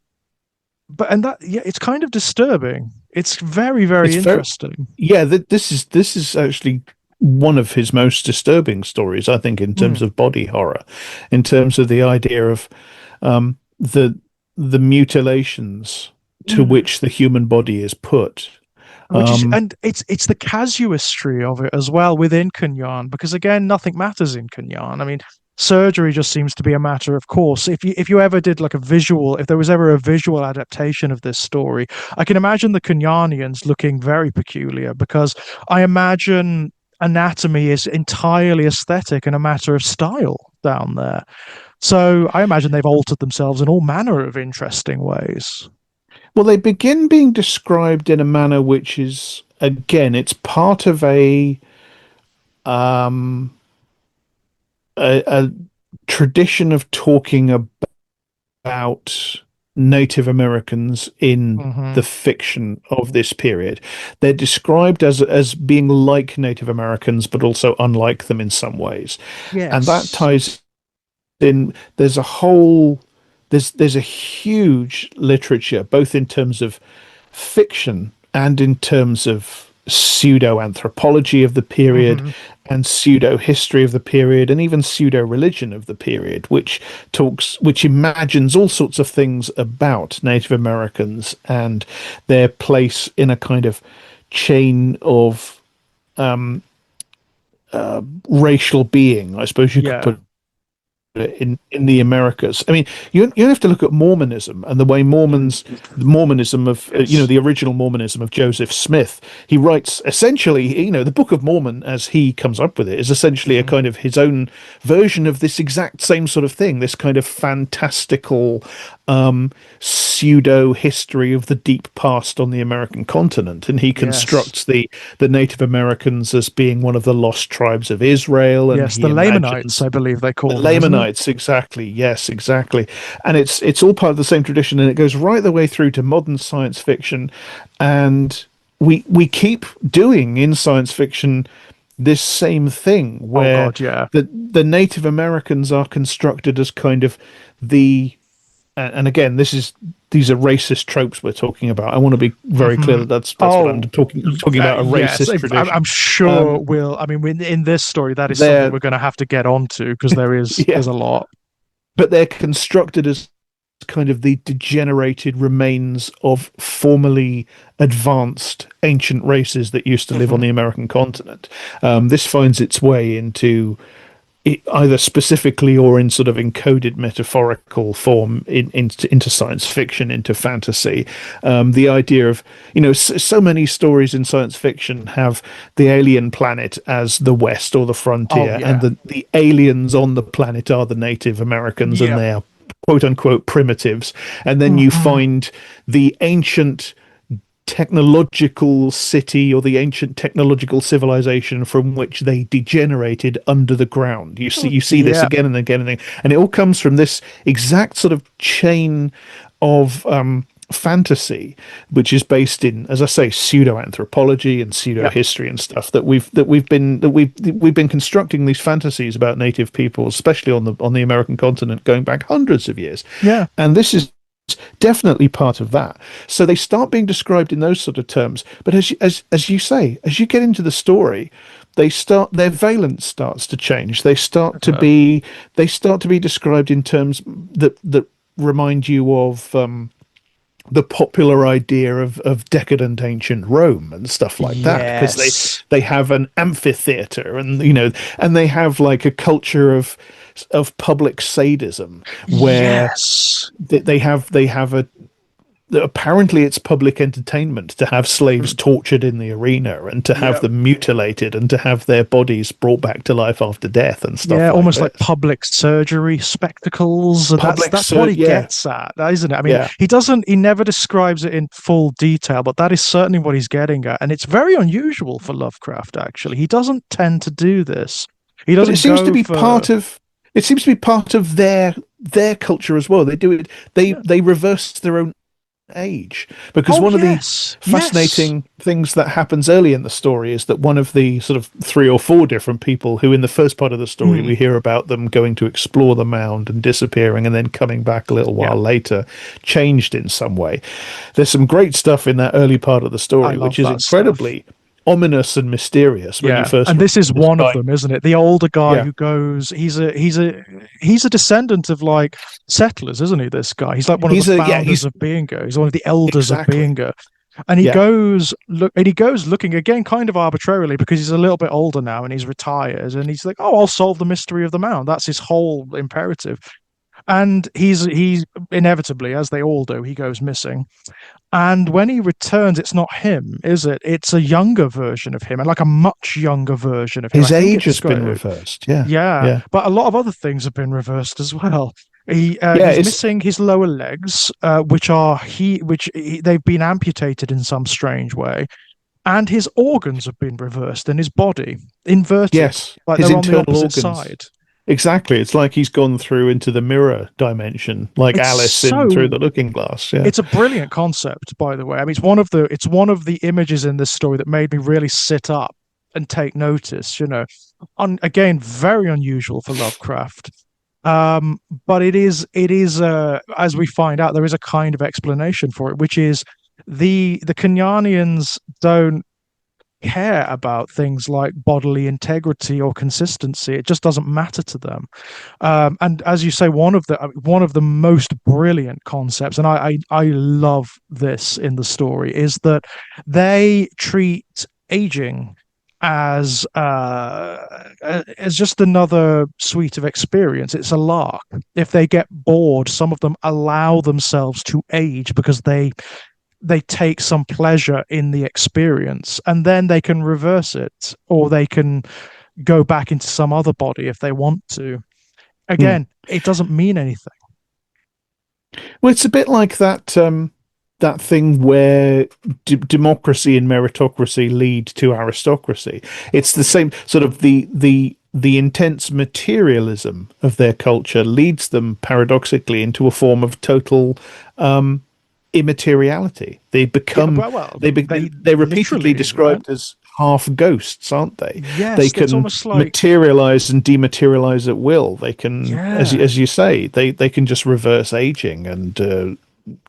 but and that yeah, it's kind of disturbing. It's very, It's very very interesting. yeah. This is actually one of his most disturbing stories, I think, in terms Mm, of body horror, in terms of the idea of the mutilations to mm. which the human body is put. Which is, Um, and it's the casuistry of it as well within Kunyan, because again, nothing matters in Kunyan. I mean, surgery just seems to be a matter of course. If you ever did like a visual, if there was ever a visual adaptation of this story, I can imagine the Kunyanians looking very peculiar because I imagine anatomy is entirely aesthetic and a matter of style down there. So I imagine they've altered themselves in all manner of interesting ways. well, they begin being described in a manner which is, again, it's part of um, a tradition of talking about Native Americans in Hmm. the fiction of this period. They're described as being like Native Americans, but also unlike them in some ways, and that Yes. ties in. There's a huge literature, both in terms of fiction and in terms of pseudo anthropology of the period Hmm. and pseudo history of the period and even pseudo religion of the period, which imagines all sorts of things about Native Americans and their place in a kind of chain of racial being, I suppose you could Yeah. put in the Americas. I mean, you have to look at Mormonism and the way Mm. The Mormonism of Yes. the original Mormonism of Joseph Smith. He writes essentially, the Book of Mormon, as he comes up with it, is essentially a Hmm. kind of his own version of this exact same sort of thing. This kind of fantastical pseudo history of the deep past on the American continent, and he Yes. constructs the Native Americans as being one of the lost tribes of Israel, and Yes. The he Lamanites, imagines I believe they the call them, isn't it? Lamanites, exactly. Yes, exactly. And it's all part of the same tradition, and it goes right the way through to modern science fiction. And we keep doing in science fiction this same thing Oh where God, yeah. the Native Americans are constructed as kind of the and again, these are racist tropes we're talking about. I want to be very clear Hmm. that that's what I'm Oh, talking. I'm talking about a yes. racist I'm tradition. sure Um, we'll. I mean, in this story, that is something they're we're going to have to get onto because yeah, there's a lot. but they're constructed as kind of the degenerated remains of formerly advanced ancient races that used to live on Hmm. the American continent. This finds its way into either specifically or in sort of encoded metaphorical form into science fiction, into fantasy. The idea of, so many stories in science fiction have the alien planet as the West or the Oh frontier, and yeah. the aliens on the planet are the Native Americans, and Yep. they are quote unquote primitives. And then you Hmm. find the ancient technological city or the ancient technological civilization from which they degenerated under the ground. You see this Yeah. again and again and again, and it all comes from this exact sort of chain of fantasy, which is based in, as I say, pseudo anthropology and pseudo Yep. history and stuff that we've been constructing these fantasies about native peoples, especially on the American continent, going back hundreds of years, Yeah. and this is definitely part of that. So they start being described in those sort of terms. But as you say, as you get into the story, their valence starts to change. They start to be described in terms that remind you of the popular idea of decadent ancient Rome and stuff like that, because Yes. they have an amphitheater, and and they have like a culture of public sadism where Yes. they have a apparently it's public entertainment to have slaves tortured in the arena and to have Yeah. them mutilated and to have their bodies brought back to life after death and Yeah, stuff like almost like this. public surgery spectacles, and that's Public, that's what so he yeah, gets at, isn't it? I mean, yeah. he never describes it in full detail, but that is certainly what he's getting at, and it's very unusual for Lovecraft. Actually, he doesn't tend to do this. He But it doesn't seems to go be for part of it seems to be part of their culture as well. They do it. yeah. They reverse their own age, because Oh one of the yes, yes. fascinating things that happens early in the story is that one of the sort of three or four different people who in the first part of the story Mm, we hear about them going to explore the mound and disappearing and then coming back a little yeah, while later changed in some way. There's some great stuff in that early part of the I story love which is that stuff. incredibly ominous and mysterious when you Yeah, first and read this is this one of guy. them, isn't it? The older guy Yeah, who goes, he's a descendant of like settlers, isn't he? This guy, he's like one of the he's a yeah founders he's of Bingo. He's one of the elders of exactly Bingo, and yeah. he goes looking again, kind of arbitrarily, because he's a little bit older now and he's retired, and he's like, oh, I'll solve the mystery of the mound. That's his whole imperative, and he's inevitably, as they all do, he goes missing. And when he returns, it's not him, is it? It's a younger version of him, and like a much younger version of him. I His think age it's has got, been reversed. Yeah, yeah, yeah, but a lot of other things have been reversed as well. yeah. He's It's missing his lower legs, they've been amputated in some strange way, and his organs have been reversed in his body, inverted, yes, like his they're on the internal opposite organs. side. Exactly. It's like he's gone through into the mirror dimension, like It's Alice in so Through the Looking Glass. Yeah. It's a brilliant concept, by the way. I mean, it's one of the images in this story that made me really sit up and take notice. Again, very unusual for Lovecraft. But it is as we find out, there is a kind of explanation for it, which is the Kenyanians don't care about things like bodily integrity or consistency. It just doesn't matter to them. And as you say, one of the most brilliant concepts, and I love this in the story, is that they treat aging as just another suite of experience. It's a lark. If they get bored, some of them allow themselves to age because they take some pleasure in the experience, and then they can reverse it, or they can go back into some other body if they want to. Hmm. Again, it doesn't mean anything. Well, it's a bit like that thing where democracy and meritocracy lead to aristocracy. It's the same sort of the intense materialism of their culture leads them paradoxically into a form of total um, immateriality. They Yeah, become well, they they're repeatedly literally, right? described as half ghosts, aren't they? They Yes, it's can almost like, materialize and dematerialize at will. They can, yeah, as you say, they can just reverse aging and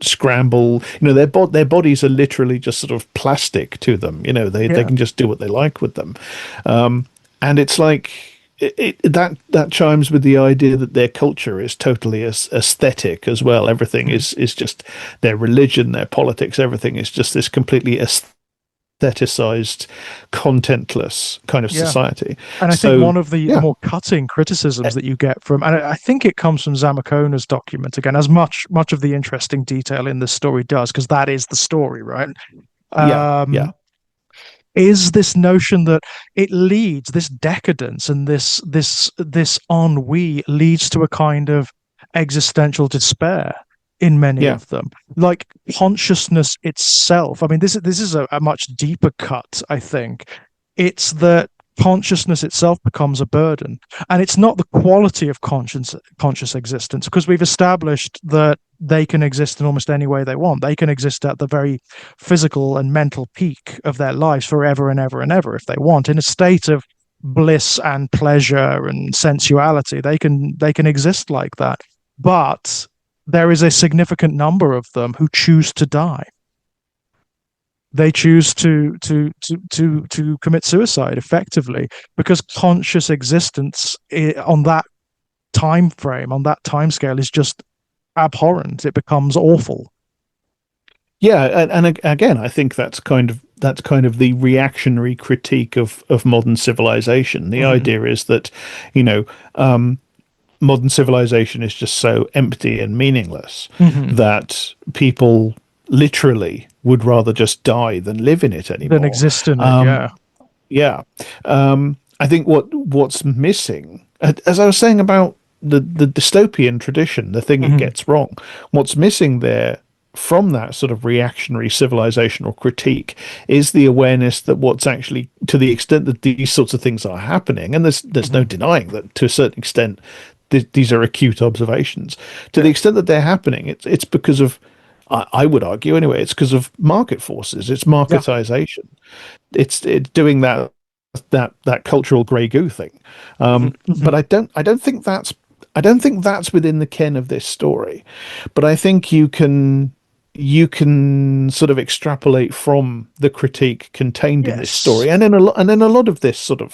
scramble. Their bodies are literally just sort of plastic to them. They yeah, can just do what they like with them, and it's like. That chimes with the idea that their culture is totally aesthetic as well. Everything mm, is just their religion, their politics. Everything is just this completely aestheticized, contentless kind of yeah. society. And I think So one of the yeah, more cutting criticisms that you get from, and I think it comes from Zamakona's document again, as much of the interesting detail in this story does, because that is the story, right? yeah, yeah, Um, is this notion that this decadence and this ennui leads to a kind of existential despair in many yeah, of them, like consciousness itself. I mean, this is a much deeper cut, I think. It's that consciousness itself becomes a burden, and it's not the quality of conscious existence, because we've established that they can exist in almost any way they want. They can exist at the very physical and mental peak of their lives forever and ever and ever if they want, in a state of bliss and pleasure and sensuality. They can exist like that. But there is a significant number of them who choose to die. They choose to commit suicide effectively, because conscious existence on that time frame, on that time scale, is just abhorrent. It becomes awful. Yeah, and again, I think that's kind of the reactionary critique of modern civilization. The Hmm. idea is that, you know, modern civilization is just so empty and meaningless Hmm. that people literally would rather just die than live in it Than anymore. exist in it. Um, Yeah. yeah, I think what's missing, as I was saying about the dystopian tradition, the thing it Hmm. gets wrong, what's missing there from that sort of reactionary civilizational critique is the awareness that what's actually, to the extent that these sorts of things are happening, and there's no Hmm. denying that to a certain extent these are acute observations. To the Yeah. extent that they're happening, it's because of, I would argue anyway, it's because of market forces. It's Yeah. marketization. It's doing that cultural grey goo thing. Hmm. Hmm. But I don't think that's within the ken of this story. But I think you can sort of extrapolate from the critique contained in this Yes. story, and in a lot of this sort of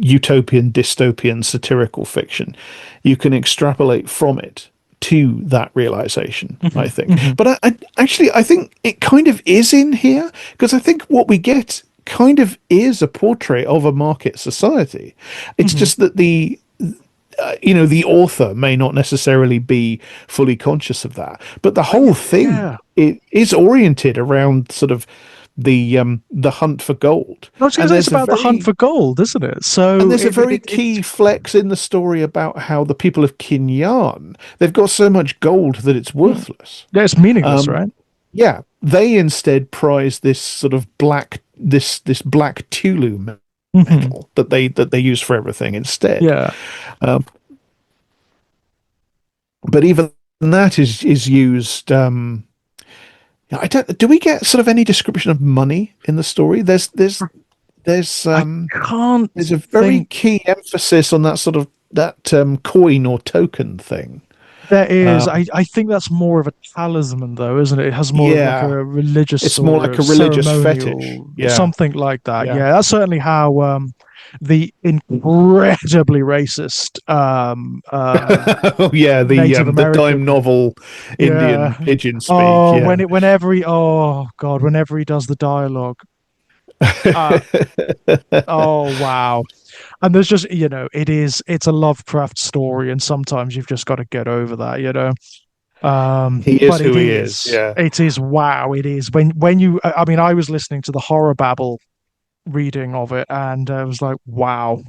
utopian, dystopian, satirical fiction, you can extrapolate from it to that realization, I Hmm. think. Hmm. But I think it kind of is in here, because I think what we get kind of is a portrait of a market society. It's Hmm. just that the author may not necessarily be fully conscious of that, but the whole thing, Yeah. it is oriented around sort of the hunt for gold. I was going to and say it's there's a about the hunt very for gold, isn't it? and So there's a very it key flex in the story about how the people of Kinyan, they've got so much gold that it's hmm. worthless. Yeah, it's meaningless, right? Yeah, they instead prize this sort of black Tulu Hmm. metal that they use for everything instead. Yeah. Um, but even that is used. Yeah, I don't. Do we get sort of any description of money in the story? There's I um can't there's a very think key emphasis on that sort of that coin or token thing. there is. Um, I think that's more of a talisman, though, isn't it? It has more of like yeah, a religious it's more or like a a religious fetish. ceremonial, Yeah, something like that. yeah. Yeah, that's certainly how the incredibly racist Oh yeah, the Native um the dime American. novel Indian Yeah. pigeon speak. Oh, Yeah. oh God, whenever he does the dialogue. Uh, oh wow. And there's just, it's a Lovecraft story, and sometimes you've just got to get over that. He is But who he is. Yeah. it is wow, it is when you, I mean, I was listening to the Horror Babble reading of it, and I was like, wow,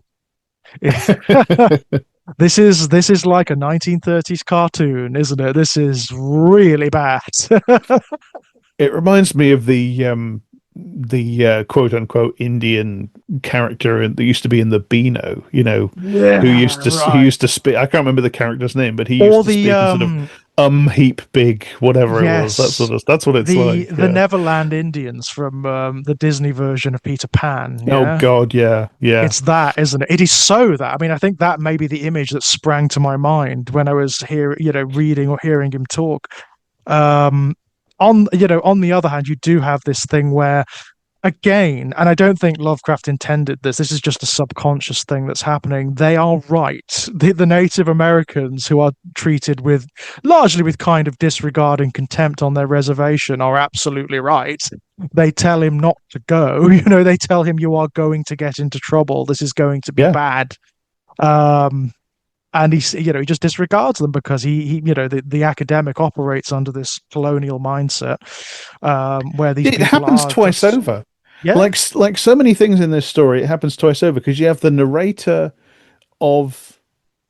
it, this is like a 1930s cartoon, isn't it? This is really bad. It reminds me of the quote unquote Indian character that used to be in the Beano, who Yeah, used to who right. used to speak. I can't remember the character's name, but he used Or to the speak in sort of heap big whatever it was. yes, That's what it's like. the Yeah. Neverland Indians from the Disney version of Peter Pan. Oh Yeah, God. Yeah. Yeah. it's that, isn't it? It is so that. I mean, I think that may be the image that sprang to my mind when I was here, reading or hearing him talk. Um, on the other hand, you do have this thing where, again, and I don't think Lovecraft intended this. This is just a subconscious thing that's happening. They are right. The Native Americans who are treated with largely with kind of disregard and contempt on their reservation are absolutely right. They tell him not to go. They tell him you are going to get into trouble. This is going to be Yeah. bad. Um, and he just disregards them because the academic operates under this colonial mindset, where these It people happens are twice just over. yeah. Like so many things in this story, it happens twice over because you have the narrator of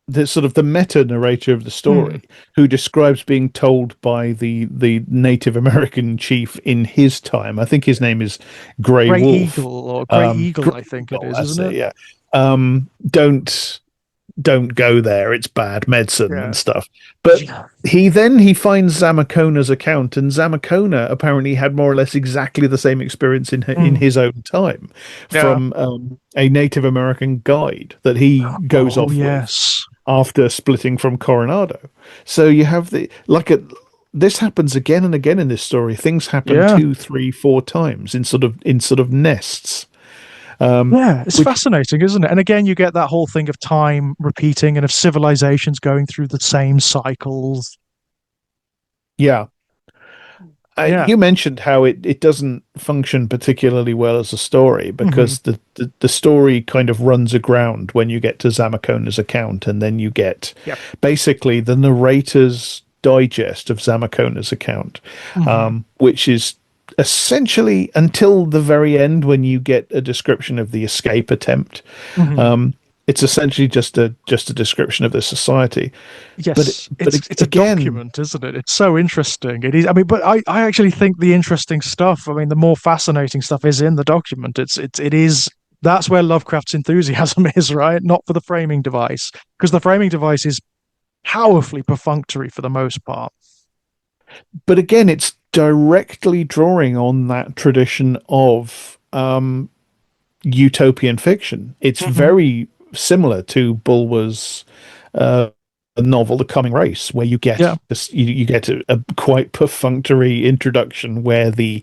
the sort of the meta narrator of the Mm. story who describes being told by the Native American chief in his time. I think his name is Grey Wolf. Grey Eagle, I Grey think it Eagle, is, that's isn't it. it? Yeah. Don't go there. It's bad medicine and Yeah. stuff. But he finds Zamakona's account, and Zamakona apparently had more or less exactly the same experience in Mm. his own time Yeah. from a Native American guide that he goes Oh off with yes. after splitting from Coronado. So you have this happens again and again in this story. Things happen Yeah. two, three, four times in sort of nests. Yeah, it's Which fascinating, isn't it? And again, you get that whole thing of time repeating and of civilizations going through the same cycles. Yeah, Yeah. You mentioned how it doesn't function particularly well as a story Hmm. because the story kind of runs aground when you get to Zamakona's account, and then you get Yep. basically the narrator's digest of Zamakona's account, Hmm. which is essentially until the very end when you get a description of the escape attempt. Hmm. Um, it's essentially just a description of the society. But Yes, but it's a again, document, isn't it? It's so interesting. It is. I mean, but I actually think the interesting stuff. I mean, the more fascinating stuff is in the document. It is. That's where Lovecraft's enthusiasm is, right? Not for the framing device, because the framing device is powerfully perfunctory for the most part. but again, it's directly drawing on that tradition of utopian fiction. It's Hmm. very similar to Bulwer's uh, novel, The Coming Race, where you get Yeah. this, you get a quite perfunctory introduction where the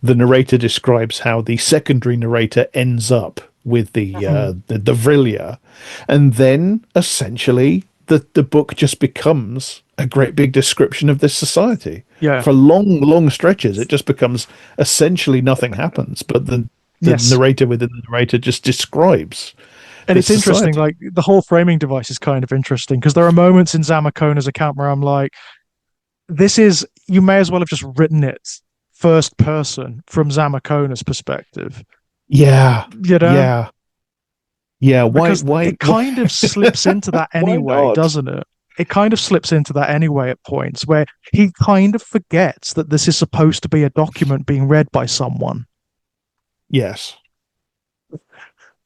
narrator describes how the secondary narrator ends up with Hmm. the Vrilya, and then essentially the book just becomes a great big description of this society. Yeah. For long stretches, it just becomes essentially nothing happens, but the Yes. narrator within the narrator just describes And this it's interesting, society. like the whole framing device is kind of interesting because there are moments in Zamakona's account where I'm like, this is, you may as well have just written it first person from Zamakona's perspective, Yeah, you know? yeah, yeah. Because it Why, kind of slips into that why anyway, not? doesn't it? It kind of slips into that anyway at points where he kind of forgets that this is supposed to be a document being read by someone. Yes,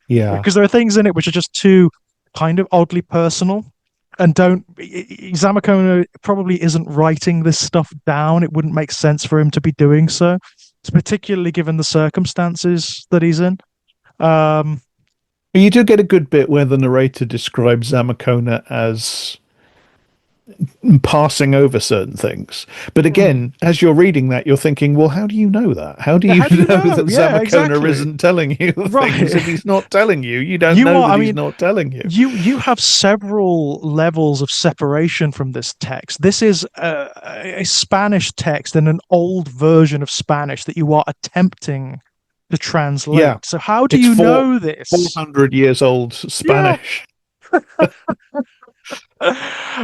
yeah. Because there are things in it which are just too kind of oddly personal and don't. Zamakona probably isn't writing this stuff down. It wouldn't make sense for him to be doing so, particularly given the circumstances that he's in. Um, You do get a good bit where the narrator describes Zamakona as passing over certain things. But mm. again, as you're reading that, you're thinking, well, how do you know that? How do Yeah, you how do you know know? that Yeah, Zamakona exactly. isn't telling you things? Right. If he's not telling you, you don't You know are. that I he's mean, not telling you. you have several levels of separation from this text. This is a Spanish text and an old version of Spanish that you are attempting to Yeah, translate. So how do it's you know four this? hundred years old Yeah. Spanish.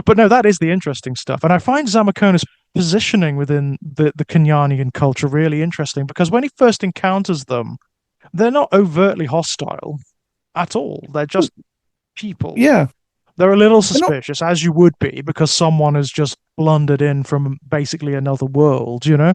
But no, that is the interesting stuff. And I find Zamakona's positioning within the Kenyanian culture really interesting because when he first encounters them, they're not overtly hostile at all. They're just people. Yeah, They're a little they're not. suspicious, as you would be, because someone has just blundered in from basically another world, you know?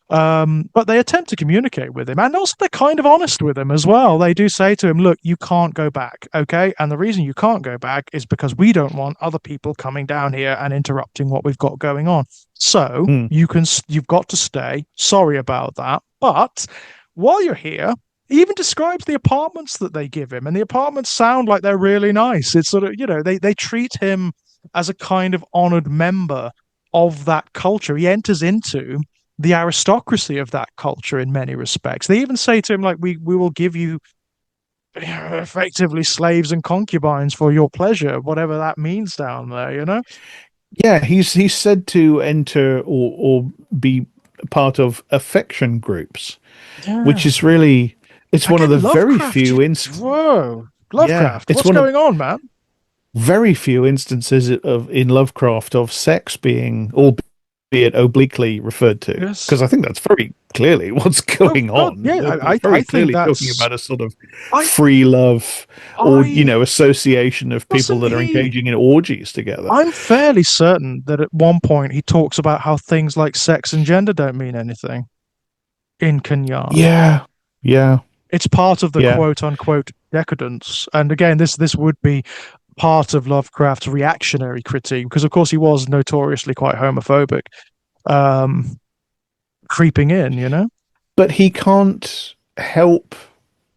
But they attempt to communicate with him, and also they're kind of honest with him as well. They do say to him, "Look, you can't go back, okay? And the reason you can't go back is because we don't want other people coming down here and interrupting what we've got going on. So Hmm. you've got to stay. Sorry about that, but while you're here." He even describes the apartments that they give him, and the apartments sound like they're really nice. It's sort of, they treat him as a kind of honored member of that culture. He enters into the aristocracy of that culture in many respects. They even say to him, like, we will give you effectively slaves and concubines for your pleasure, whatever that means down there, you know? Yeah, he's said to enter or be part of affection groups, which Yeah. is really it's one of the Again, very Lovecraft, few whoa, yeah, Lovecraft, it's what's one of going on, man? very few instances of in Lovecraft of sex being, albeit obliquely, referred to. Yes. Because I think that's very clearly what's Oh going God, on. yeah, We're I very think clearly talking that's about a sort of I free love or, I association of people wasn't that are he engaging in orgies together. I'm fairly certain that at one point he talks about how things like sex and gender don't mean anything in Kenyani. Yeah, yeah, It's part of the yeah. quote unquote decadence. And again, this would be part of Lovecraft's reactionary critique, because of course he was notoriously quite homophobic, um, creeping in, you know? But he can't help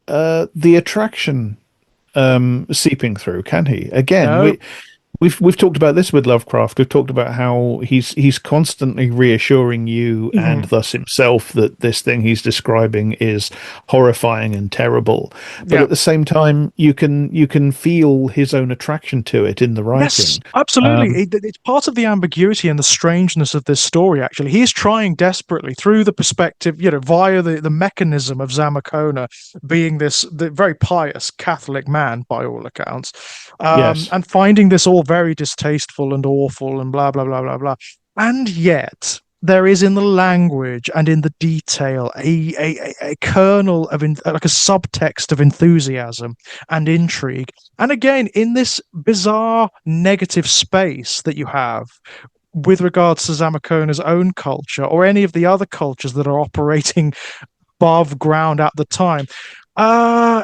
the attraction seeping through, can he? Again, No. we've talked about this with Lovecraft. We've talked about how he's constantly reassuring you and Mhm. thus himself that this thing he's describing is horrifying and terrible. But Yeah. at the same time, you can feel his own attraction to it in the Yes, writing. absolutely. Um, It's part of the ambiguity and the strangeness of this story, actually. He is trying desperately through the perspective, via the mechanism of Zamakona being the very pious Catholic man, by all accounts, yes. and finding this all very distasteful and awful and blah, blah, blah, blah, blah. And yet, there is in the language and in the detail a kernel of, like a subtext of enthusiasm and intrigue, and again, in this bizarre negative space that you have with regards to Zamakona's own culture or any of the other cultures that are operating above ground at the time,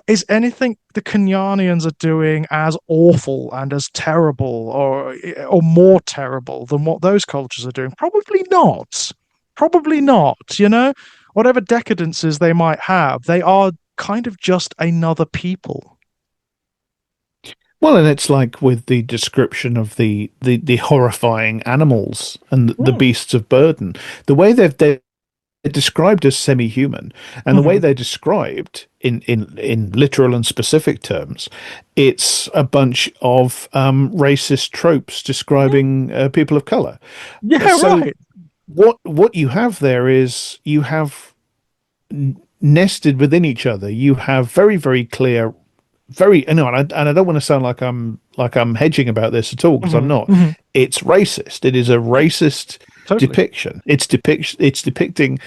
is anything the Kenyanians are doing as awful and as terrible or more terrible than what those cultures are doing? Probably not. Probably not, Whatever decadences they might have, they are kind of just another people. Well, and it's like with the description of the horrifying animals and the Mm. beasts of burden, the way they're described as semi-human, and the way Mhm. they're described in literal and specific terms, it's a bunch of racist tropes describing people of color. Yeah, So right. what you have there is you have nested within each other. You have very very clear, very, and I don't want to sound like I'm hedging about this at all because I'm Hmm. not. Hmm. It's racist. It is a Yeah, racist totally. depiction. It's depicting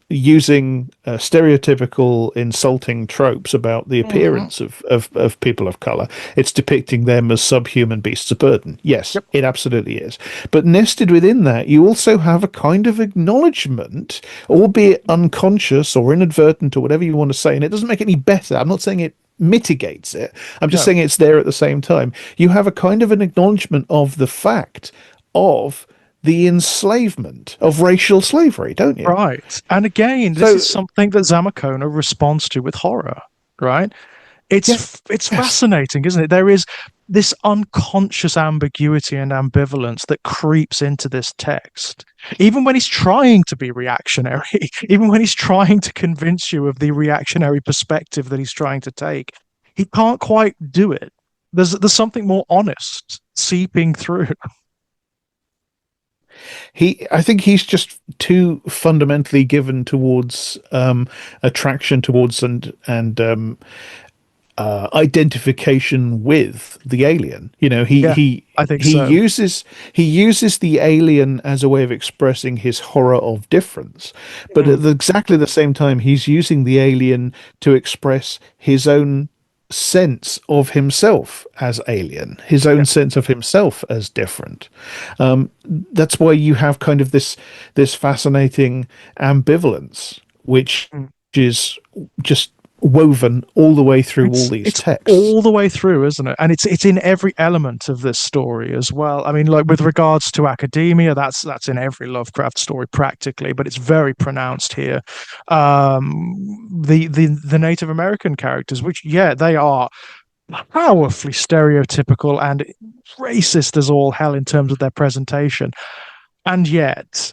using stereotypical insulting tropes about the Hmm. appearance of people of color. It's depicting them as subhuman beasts of burden. Yes, Yep. it absolutely is. But nested within that, you also have a kind of acknowledgement, albeit unconscious or inadvertent or whatever you want to say. And it doesn't make it any better. I'm not saying it mitigates it. I'm just No. saying it's there at the same time. You have a kind of an acknowledgement of the fact of the enslavement of racial slavery, don't you? Right. And again, this So, is something that Zamakona responds to with horror, right? yeah, It's yes, fascinating, isn't it? There is this unconscious ambiguity and ambivalence that creeps into this text. Even when he's trying to be reactionary, even when he's trying to convince you of the reactionary perspective that he's trying to take, he can't quite do it. There's something more honest seeping through. I think he's just too fundamentally given towards attraction towards and identification with the alien. Yeah, I think He so. uses the alien as a way of expressing his horror of difference, but Mm, exactly the same time, he's using the alien to express his own sense of himself as alien, his yeah. own sense of himself as different. That's why you have kind of this fascinating ambivalence, which Mm. is just woven all the way through all these It's texts. all the way through, isn't it? And it's in every element of this story as well. I mean, like with regards to academia, that's in every Lovecraft story practically, but it's very pronounced here. The Native American characters, which yeah, they are powerfully stereotypical and racist as all hell in terms of their presentation. And yet,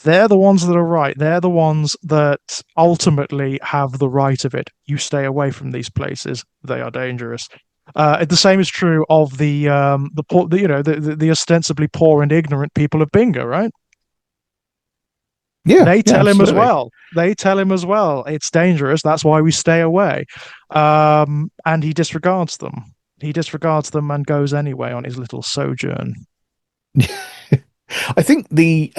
they're the ones that are right. They're the ones that ultimately have the right of it. You stay away from these places; they are dangerous. The same is true of the poor, the ostensibly poor and ignorant people of Bingo, right? Yeah, They yeah, tell him as absolutely. well. They tell him as well. It's dangerous. That's why we stay away. And he disregards them. He disregards them and goes anyway on his little sojourn. I think the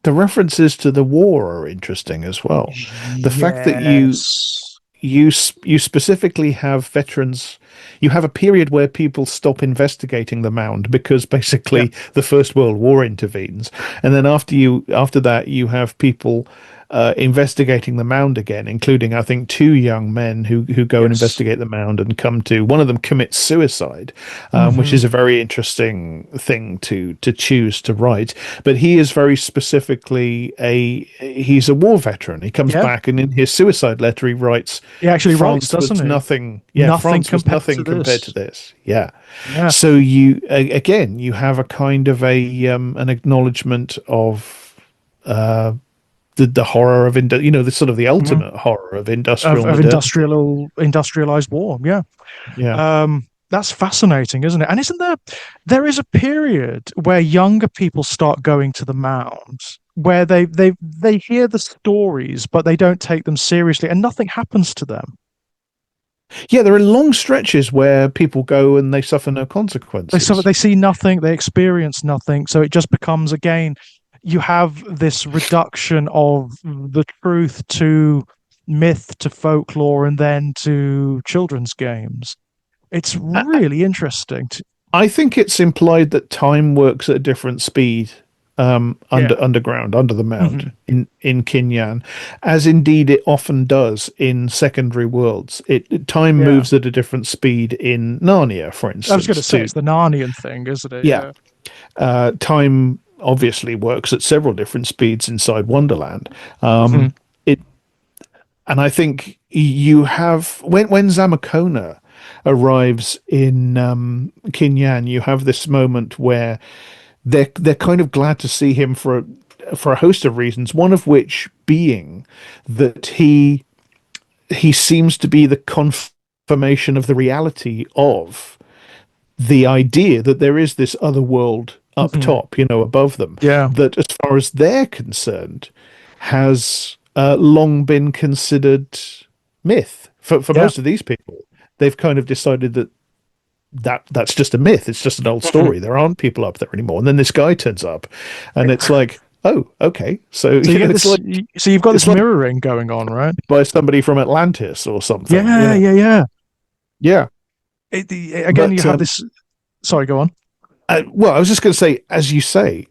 references to the war are interesting as well. The fact that Yes. you specifically have veterans, you have a period where people stop investigating the mound because Yeah. basically the First World War intervenes, and then after that you have people investigating the mound again, including I think two young men who go and Yes. investigate the mound and come to one of them commits suicide, which Hmm. is a very interesting thing to choose to write. But he is very specifically he's a war veteran. He comes Yeah. back and in his suicide letter he writes, He actually writes, France doesn't was he? nothing. Yeah, Nothing France was compared to nothing compared to this. this. Yeah. Yeah. So you again, you have a kind of an acknowledgement of uh, the horror of the sort of the Mhm. ultimate horror of industrial Of modernity. industrialized war. Yeah. Yeah. That's fascinating, isn't it? And isn't there is a period where younger people start going to the mounds where they hear the stories, but they don't take them seriously, and nothing happens to them. Yeah, there are long stretches where people go and they suffer no consequences. They see nothing, they experience nothing, so it just becomes again, you have this reduction of the truth to myth to folklore and then to children's games. It's I, really interesting. I think it's implied that time works at a different speed Yeah. underground, under the mound Hmm. in Kinyan, as indeed it often does in secondary worlds. Time Yeah. moves at a different speed in Narnia, for I was going to instance. say To it's the Narnian thing, isn't it? Yeah, Yeah. time obviously works at several different speeds inside Wonderland. Hmm. It and I think you have when Zamakona arrives in Kinyan, you have this moment where they're kind of glad to see him for a host of reasons. One of which being that he seems to be the confirmation of the reality of the idea that there is this other world up Hmm. top, above them, Yeah. that as far as they're concerned, has long been considered myth for Yeah. most of these people. They've kind of decided that's just a myth. It's just an old Hmm. story. There aren't people up there anymore. And then this guy turns up, and it's like, oh, okay. So So you get it's this. like So you've got it's this like mirroring going on, right? by somebody from Atlantis or something. Yeah. Yeah. Yeah. Yeah. Again, you But have this. Sorry, go on. well, I was just going to say, as you say,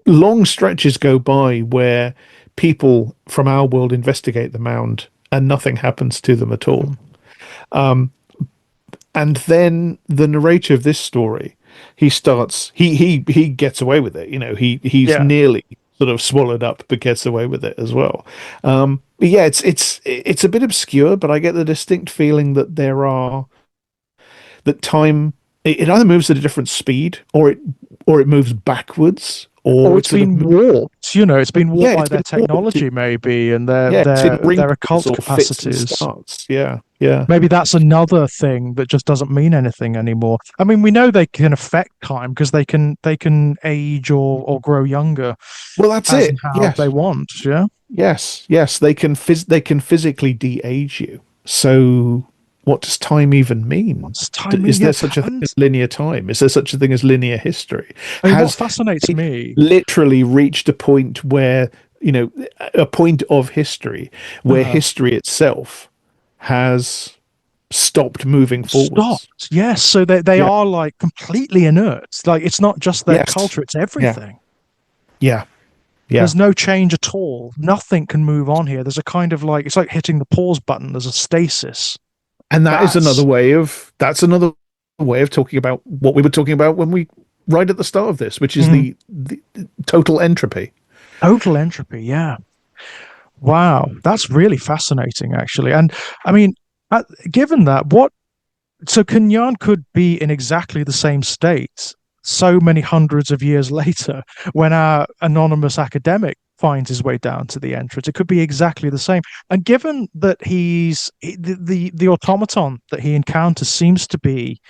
long stretches go by where people from our world investigate the mound and nothing happens to them at all. Mhm. And then the narrator of this story, he gets away with it. He's Yeah. nearly sort of swallowed up, but gets away with it as well. But yeah, it's a bit obscure, but I get the distinct feeling that time it either moves at a different speed or it moves backwards Or or it it's sort of been warped. It's been warped yeah, by it's their been warped. technology, maybe, and their Yeah, it's in their their wrinkles occult or fits and capacities. starts. Yeah, yeah. Maybe that's another thing that just doesn't mean anything anymore. I mean, we know they can affect time because they can age or grow younger Well, that's as and it. how they Yes, want. Yeah. yes. They can physically de-age you. So, what does time even mean? What's time mean? Is Yeah. there such a thing And as linear time? Is there such a thing as linear history? I mean, what Has fascinates it me. literally reached a point where a point of history where Uh, history itself has stopped moving forwards? stopped. Yes. So they Yeah. are like completely inert. Like it's not just their Yes. culture, it's Yeah. everything. Yeah. Yeah. There's no change at all. Nothing can move on here. There's a kind of like it's like hitting the pause button. There's a stasis. And That's that's another way of talking about what we were talking about when we right at the start of this, which is mhm, the total entropy. total entropy. Yeah. Wow. That's really fascinating, actually. And I mean, given that, so Kunyan could be in exactly the same state so many hundreds of years later when our anonymous academic finds his way down to the entrance. It could be exactly the same. And given that the automaton that he encounters seems to be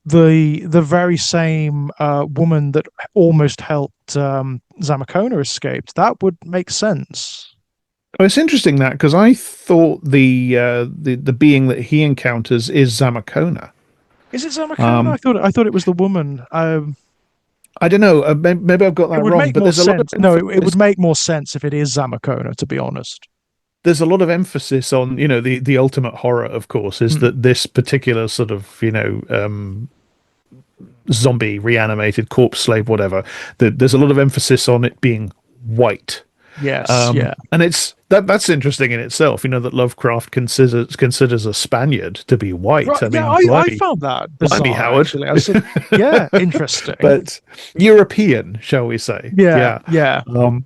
the very same woman that almost helped Zamakona escape, that would make sense. Oh, it's interesting that because I thought the being that he encounters is Zamakona. Is it Zamakona? I Um, thought I thought it was the woman. I don't know. Maybe I've got It that would wrong, make but more there's a lot of sense. No, it would emphasis. make more sense if it is Zamakona, to be honest. There's a lot of emphasis on the ultimate horror, of course, is Mm. that this particular sort of zombie reanimated corpse slave, whatever. There's a lot of emphasis on it being white. Yes, yeah. And that's interesting in itself. You know that Lovecraft considers a Spaniard to be white. Right. I Yeah, mean, I blimey, found that blimey, bizarre Howard. actually. I said, yeah, interesting. But European, shall we say? Yeah, Yeah. yeah. Um,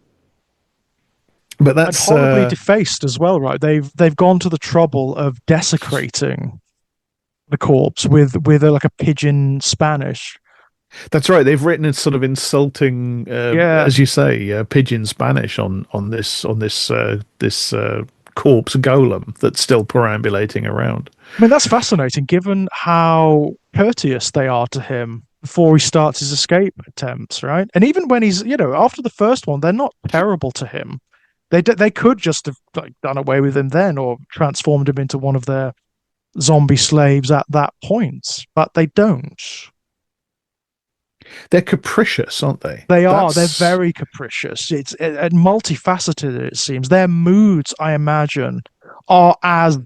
but And that's horribly defaced as well, right? They've gone to the trouble of desecrating the corpse with like a pigeon Spanish. That's right. They've written a sort of insulting, Yeah. as you say, pidgin Spanish this corpse golem that's still perambulating around. I mean, that's fascinating given how courteous they are to him before he starts his escape attempts, right? And even when he's, after the first one, they're not terrible to him. They could just have like done away with him then or transformed him into one of their zombie slaves at that point, but they don't. They're capricious, aren't they? They are. They're That's very capricious. It's multifaceted, it seems. Their moods, I imagine, are as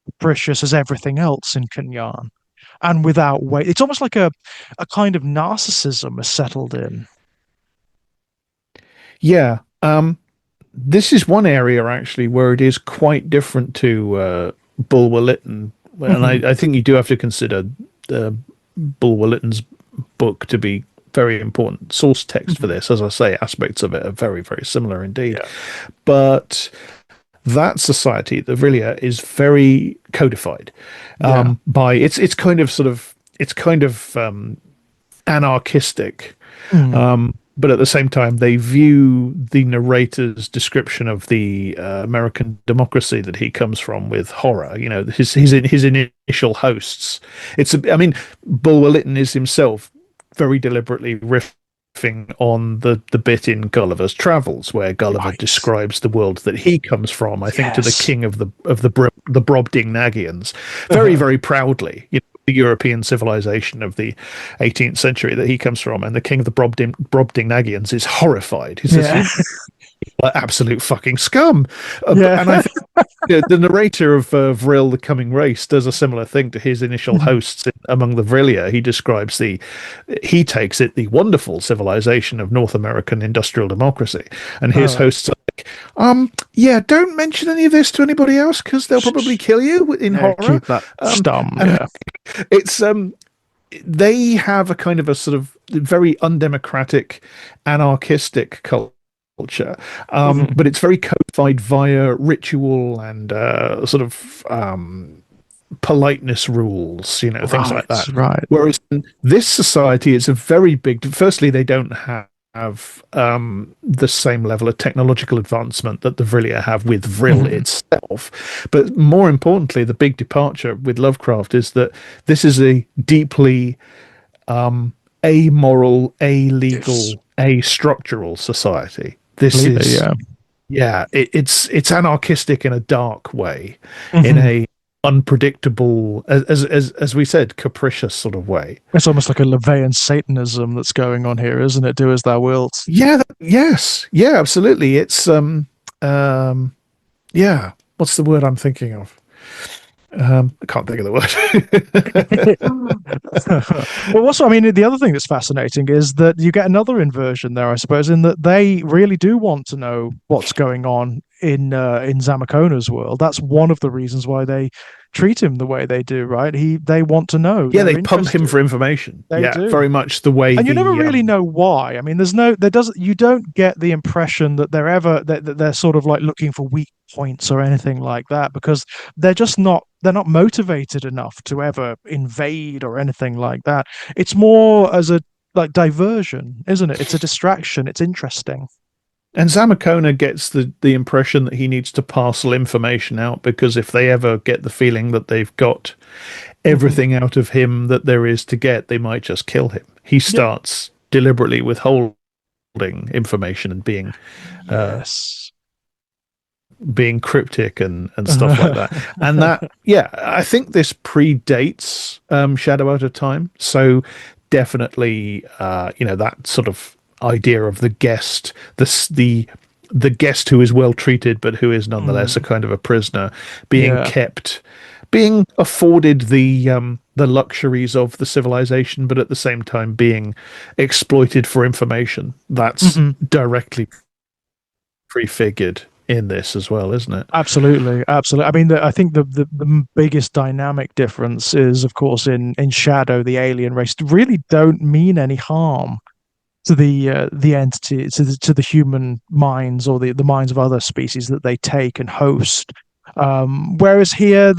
capricious as everything else in Kenyan and without weight. It's almost like a kind of narcissism has settled in. yeah. This is one area actually where it is quite different to Bulwer Lytton, and Hmm. I think you do have to consider Bulwer Lytton's book to be very important source text for Hmm. this. As I say, aspects of it are very, very similar indeed. Yeah. But that society, the Vrilia, is very codified Yeah. by it's kind of anarchistic, Mm. but at the same time they view the narrator's description of the American democracy that he comes from with horror. You know, his initial hosts. I mean, Bulwer Lytton is himself very deliberately riffing on the bit in Gulliver's Travels where Gulliver Right. describes the world that he comes from. I think to the Yes. king of the Brobdingnagians, very Uh-huh. very proudly. You know, the European civilization of the 18th century that he comes from, and the king of the Brobdingnagians is horrified. He says, Yeah. "You are absolute fucking scum," Yeah. and I think the narrator of Vril, the Coming Race, does a similar thing to his initial hosts among the Vrilia. He takes it the wonderful civilization of North American industrial democracy, and his Uh, hosts are like, yeah, don't mention any of this to anybody else because they'll probably kill you in yeah. horror. Keep that Um, stum. and Yeah. it's they have a kind of a sort of very undemocratic, anarchistic culture, Hmm. but it's very codified via ritual and politeness rules, things like Right. that. Right. Whereas in this society, it's a very big. Firstly, they don't have the same level of technological advancement that the Vrilia have with Vril Hmm. itself. But more importantly, the big departure with Lovecraft is that this is a deeply amoral, Yes. illegal, structural society. This Completely. is Yeah. yeah, it's anarchistic in a dark way, in Hmm. a unpredictable, as we said, capricious sort of way. It's almost like a Levian Satanism that's going on here, isn't it? Do as thou wilt. Yeah, yes, yeah, absolutely. It's yeah. What's the word I'm thinking of? I can't think of the word. Well, also, I mean, the other thing that's fascinating is that you get another inversion there, I suppose, in that they really do want to know what's going on in Zamakona's world. That's one of the reasons why they treat him the way they do, right? They want to know. Yeah, They're they pump him interested. for information. They Yeah, do. very much the way And you never the really know why. I mean, you don't get the impression that that they're sort of like looking for weak points or anything like that because they're not motivated enough to ever invade or anything like that. It's more as a like diversion, isn't it? It's a distraction. It's interesting. and Zamakona gets the impression that he needs to parcel information out because if they ever get the feeling that they've got Hmm. everything out of him that there is to get, they might just kill him. He Yeah. starts deliberately withholding information and uh, Yes. being cryptic and stuff like that. And that, yeah, I think this predates Shadow Out of Time. So definitely, that sort of idea of the guest, the guest who is well treated but who is nonetheless a Mm, kind of a prisoner, being yeah. kept, being afforded the luxuries of the civilization, but at the same time being exploited for information. That's Hmm. directly prefigured in this as well, isn't it? Absolutely, absolutely. I mean, I think the biggest dynamic difference is, of course, in Shadow, the alien race really don't mean any harm to the entity, to the human minds or the minds of other species that they take and host. Whereas here,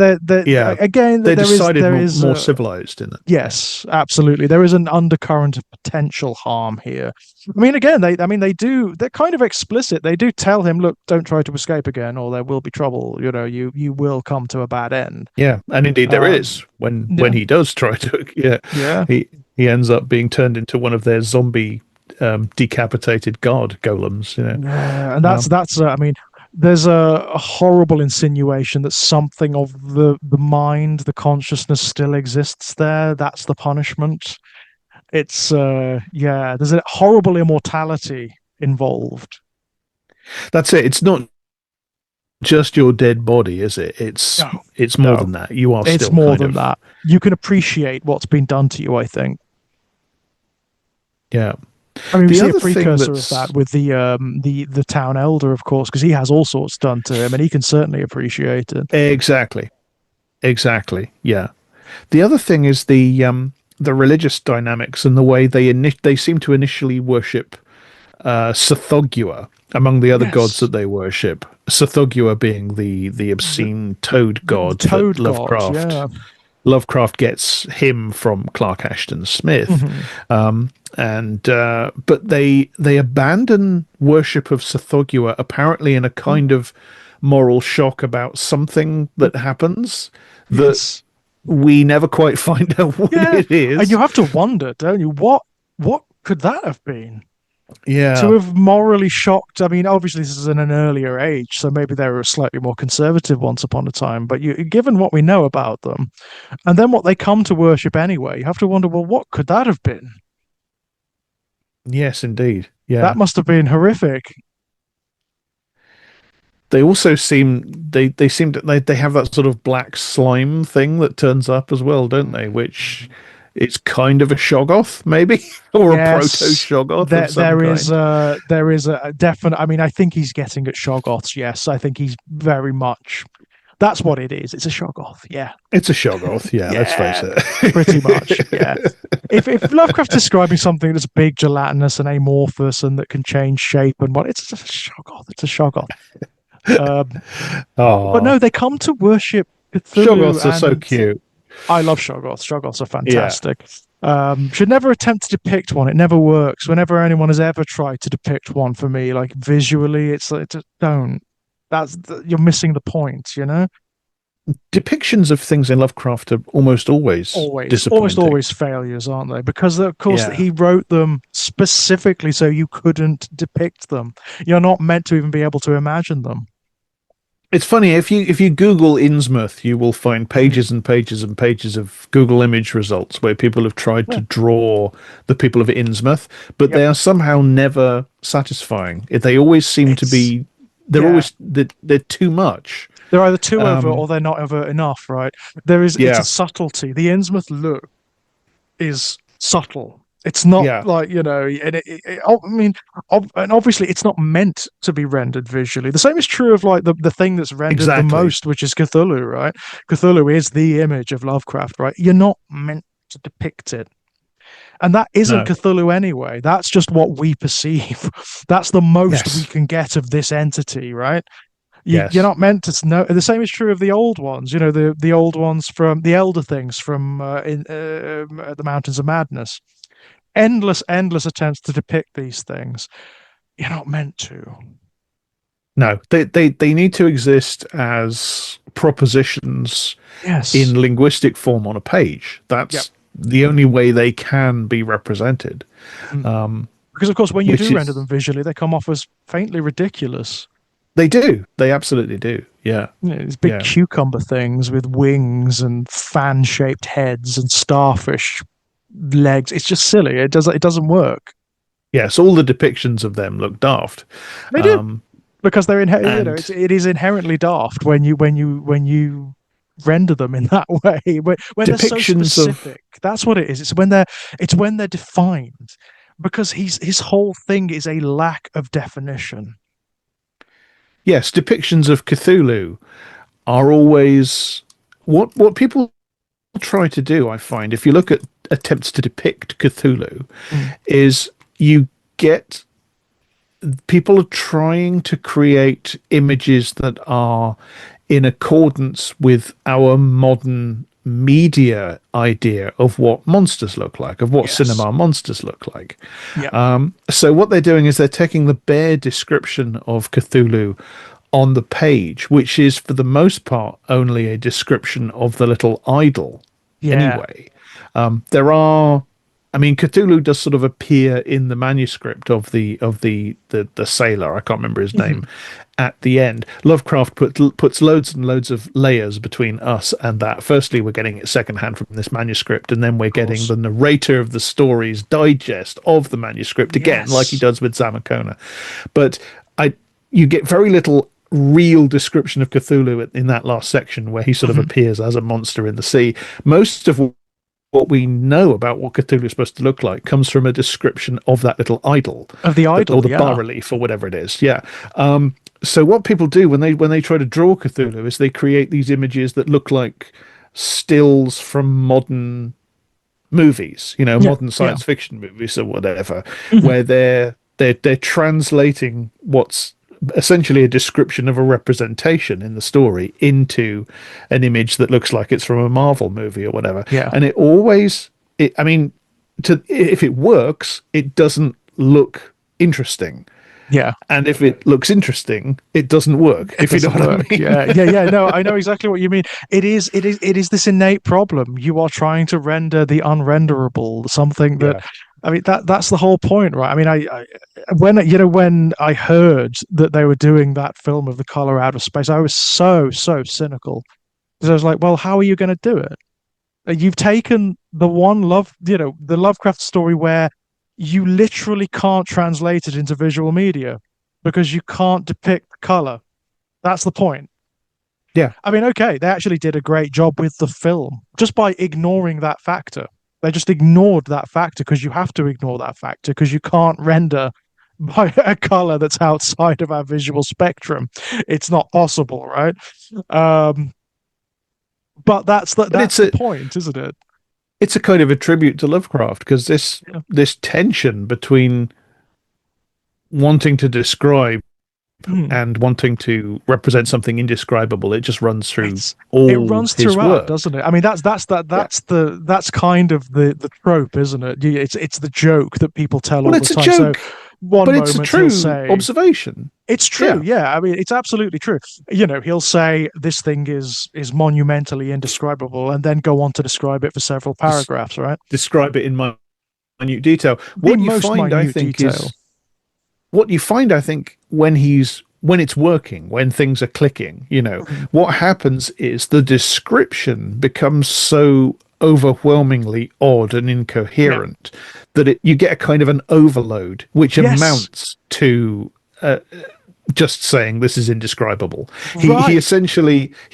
Yeah, again, they're decided there more, is more civilized in it. Yeah, yes, absolutely. There is an undercurrent of potential harm here. I mean, again, they're kind of explicit. They do tell him, look, don't try to escape again, or there will be trouble. You will come to a bad end. yeah, and indeed there Um, is when yeah, he does try to. Yeah, yeah, he ends up being turned into one of their zombie decapitated god golems. yeah, and Um, I mean, there's a horrible insinuation that something of the mind, the consciousness still exists there. That's the punishment. It's yeah, there's a horrible immortality involved. that's it. It's not just your dead body, is it? No, It's more no, than that. You are it's still more kind than of that. You can appreciate what's been done to you, I think. yeah. I mean, we The see a other thing precursor of that that's with the town elder, of course, because he has all sorts done to him, and he can certainly appreciate it. exactly exactly yeah. The other thing is the religious dynamics and the way they seem to initially worship Sothoghua among the other gods Yes, that they worship. Sothoghua being the the, obscene toad the god that toad god, yeah. Lovecraft gets him from Clark Ashton Smith, Hmm. and but they abandon worship of Sothoghua apparently in a kind of moral shock about something that happens that Yes, we never quite find out what yeah, it and you is. have to wonder, don't you? What could that have been? To Yeah. have morally shocked, I mean, obviously this is in an earlier age, so maybe they were slightly more conservative once upon a time. But given what we know about them, and then what they come to worship anyway, you have to wonder, well, what could that have been? Yes, indeed. That Yeah. must have been horrific. They also seem to they have that sort of black slime thing that turns up as well, don't they? Which Mm. it's kind of a Shoggoth, maybe, or a proto Yes, Shoggoth of some kind. there is a definite. I mean, I think he's getting at Shoggoths. Yes, I think he's very much. That's what it is. It's a Shoggoth. Yeah, It's a Shoggoth, yeah, let's face yeah, pretty much. Yeah. it. If Lovecraft's describing something that's big, gelatinous, and amorphous, and that can change shape and what, it's just a Shoggoth. It's a Shoggoth. Um, but Oh, no, they come to worship Cthulhu, Shoggoths are so and cute. I love Shoggoths. Shoggoths are Yeah. fantastic. Should never attempt to depict one. It never works. Whenever anyone has ever tried to depict one for me, like visually, it's like just don't. You're missing the point. Depictions of things in Lovecraft are almost always Almost disappointing. always failures, aren't they? Because of course Yeah. he wrote them specifically so you couldn't depict them. You're not meant to even be able to imagine them. It's funny if you Google Innsmouth, you will find Mhm. pages and pages and pages of Google image results where people have tried Yeah. to draw the people of Innsmouth, but Yep. they are somehow never satisfying. They always seem to It's be yeah. they're too much. They're either too overt Um, or they're not overt enough, right? It's a yeah, subtlety. The Innsmouth look is subtle. It's not yeah, like, and I mean, and obviously it's not meant to be rendered visually. The same is true of like the thing that's rendered the exactly. most, which is Cthulhu, right? Cthulhu is the image of Lovecraft, right? You're not meant to depict it. And that isn't No, Cthulhu anyway. That's just what we perceive. That's the most we yes, can get of this entity, right? You're yes. not meant to know. The same is true of the old ones. The old ones from the elder things from the Mountains of Madness. Endless attempts to depict these things. You're not meant to. No, they need to exist as propositions Yes. in linguistic form on a page. Yep. That's the only way they can be represented. Mhm. Um, Because of course, when you which do render them is visually, they come off as faintly ridiculous. they do. They absolutely do. Yeah. These big Yeah. cucumber things with wings and fan-shaped heads and starfish legs. It's just silly. It doesn't work. Yes. All the depictions of them look daft. They do. Um, Because they're and it is inherently daft when you render them in that way when they're so depictions of specific. That's what it is. It's when they're defined, because his whole thing is a lack of definition. yes, depictions of Cthulhu are always what people try to do. I find if you look at attempts to depict Cthulhu, Mm. is you get people are trying to create images that are in accordance with our modern media idea of what monsters look like, of what Yes. cinema monsters look like. Yeah. So what they're doing is they're taking the bare description of Cthulhu on the page, which is for the most part only a description of the little idol Yeah. anyway. There are, I mean, Cthulhu does sort of appear in the manuscript of the sailor. I can't remember his Mhm. name. At the end, Lovecraft puts loads and loads of layers between us and that. Firstly, we're getting it secondhand from this manuscript, and then we're Of getting course. the narrator of the story's digest of the manuscript again, like he Yes. does with Zamakona. But I, you get very little real description of Cthulhu in that last section where he sort of Mhm. appears as a monster in the sea. Most of what we know about what Cthulhu is supposed to look like comes from a description of that little idol, Of the or idol, the bas yeah. relief or whatever it is. Yeah. So what people do when they try to draw Cthulhu is they create these images that look like stills from modern movies, Yeah. modern Yeah. science fiction movies or whatever, Mhm. where they're translating what's essentially a description of a representation in the story into an image that looks like it's from a Marvel movie or whatever. Yeah. And I mean, if it works, it doesn't look interesting. Yeah. And if it looks interesting, it doesn't work, It if you know doesn't what I work. mean. Yeah, yeah, yeah. No, I know exactly what you mean. It is this innate problem. You are trying to render the unrenderable, something that, Yeah. I mean, that's the whole point, right? I mean, when I heard that they were doing that film of The Color Out of Space, I was so cynical because I was like, well, how are you going to do it? You've taken the one the Lovecraft story where you literally can't translate it into visual media because you can't depict color. That's the point. Yeah. I mean, okay, they actually did a great job with the film just by ignoring that factor. They just ignored that factor because you have to ignore that factor because you can't render by a color that's outside of our visual spectrum. It's not possible, right? Um, but But that's the point, isn't it? it's a kind of a tribute to Lovecraft because Yeah. this tension between wanting to describe Mhm. and wanting to represent something indescribable, it just runs through It's it all runs his throughout, work. doesn't it? I mean, Yeah. that's kind of the trope, isn't it? It's the joke that people tell Well, all the it's a time. So joke, one but it's a moment he'll true say, observation. it's true, Yeah. yeah. I mean, it's absolutely true. He'll say this thing is monumentally indescribable, and then go on to describe it for several Des- paragraphs, right? Describe it in minute detail. The most minute detail. What you find, I think, when it's working, when things are clicking, Mhm. what happens is the description becomes so overwhelmingly odd and Yeah. incoherent that you get a kind of an overload, which Yes. amounts to just saying this is indescribable. Right. He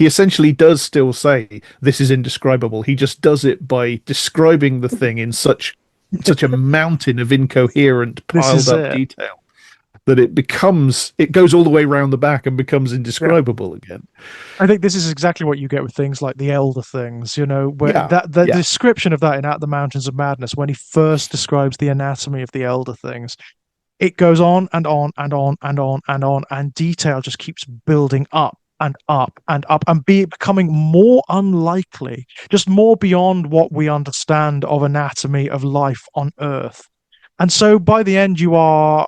essentially does still say this is indescribable. He just does it by describing the thing in such a mountain of incoherent This piled is up it. detail that it goes all the way around the back and becomes Yeah. indescribable again. I think this is exactly what you get with things like the Elder Things, where Yeah. that the Yeah. description of that in At the Mountains of Madness, when he first describes the anatomy of the Elder Things, it goes on and on and on and on and on, and detail just keeps building up and up and up and becoming more unlikely, just more beyond what we understand of anatomy of life on Earth. And so by the end, you're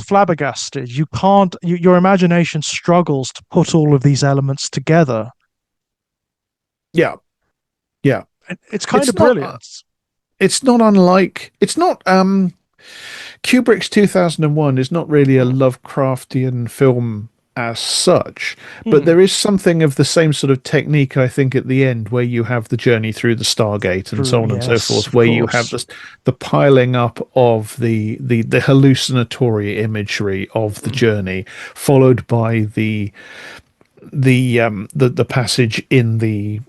flabbergasted. You can't. Your imagination struggles to put all of these elements together. Yeah. Yeah. It's kind It's of not brilliant. it's not unlike it's not Kubrick's 2001 is not really a Mm. Lovecraftian film as such, but Mm. there is something of the same sort of technique, I think, at the end where you have the journey through the Stargate and so True. on and so Yes, forth, of where you have course. the piling up of the hallucinatory imagery of the Mm. journey, followed by the passage in the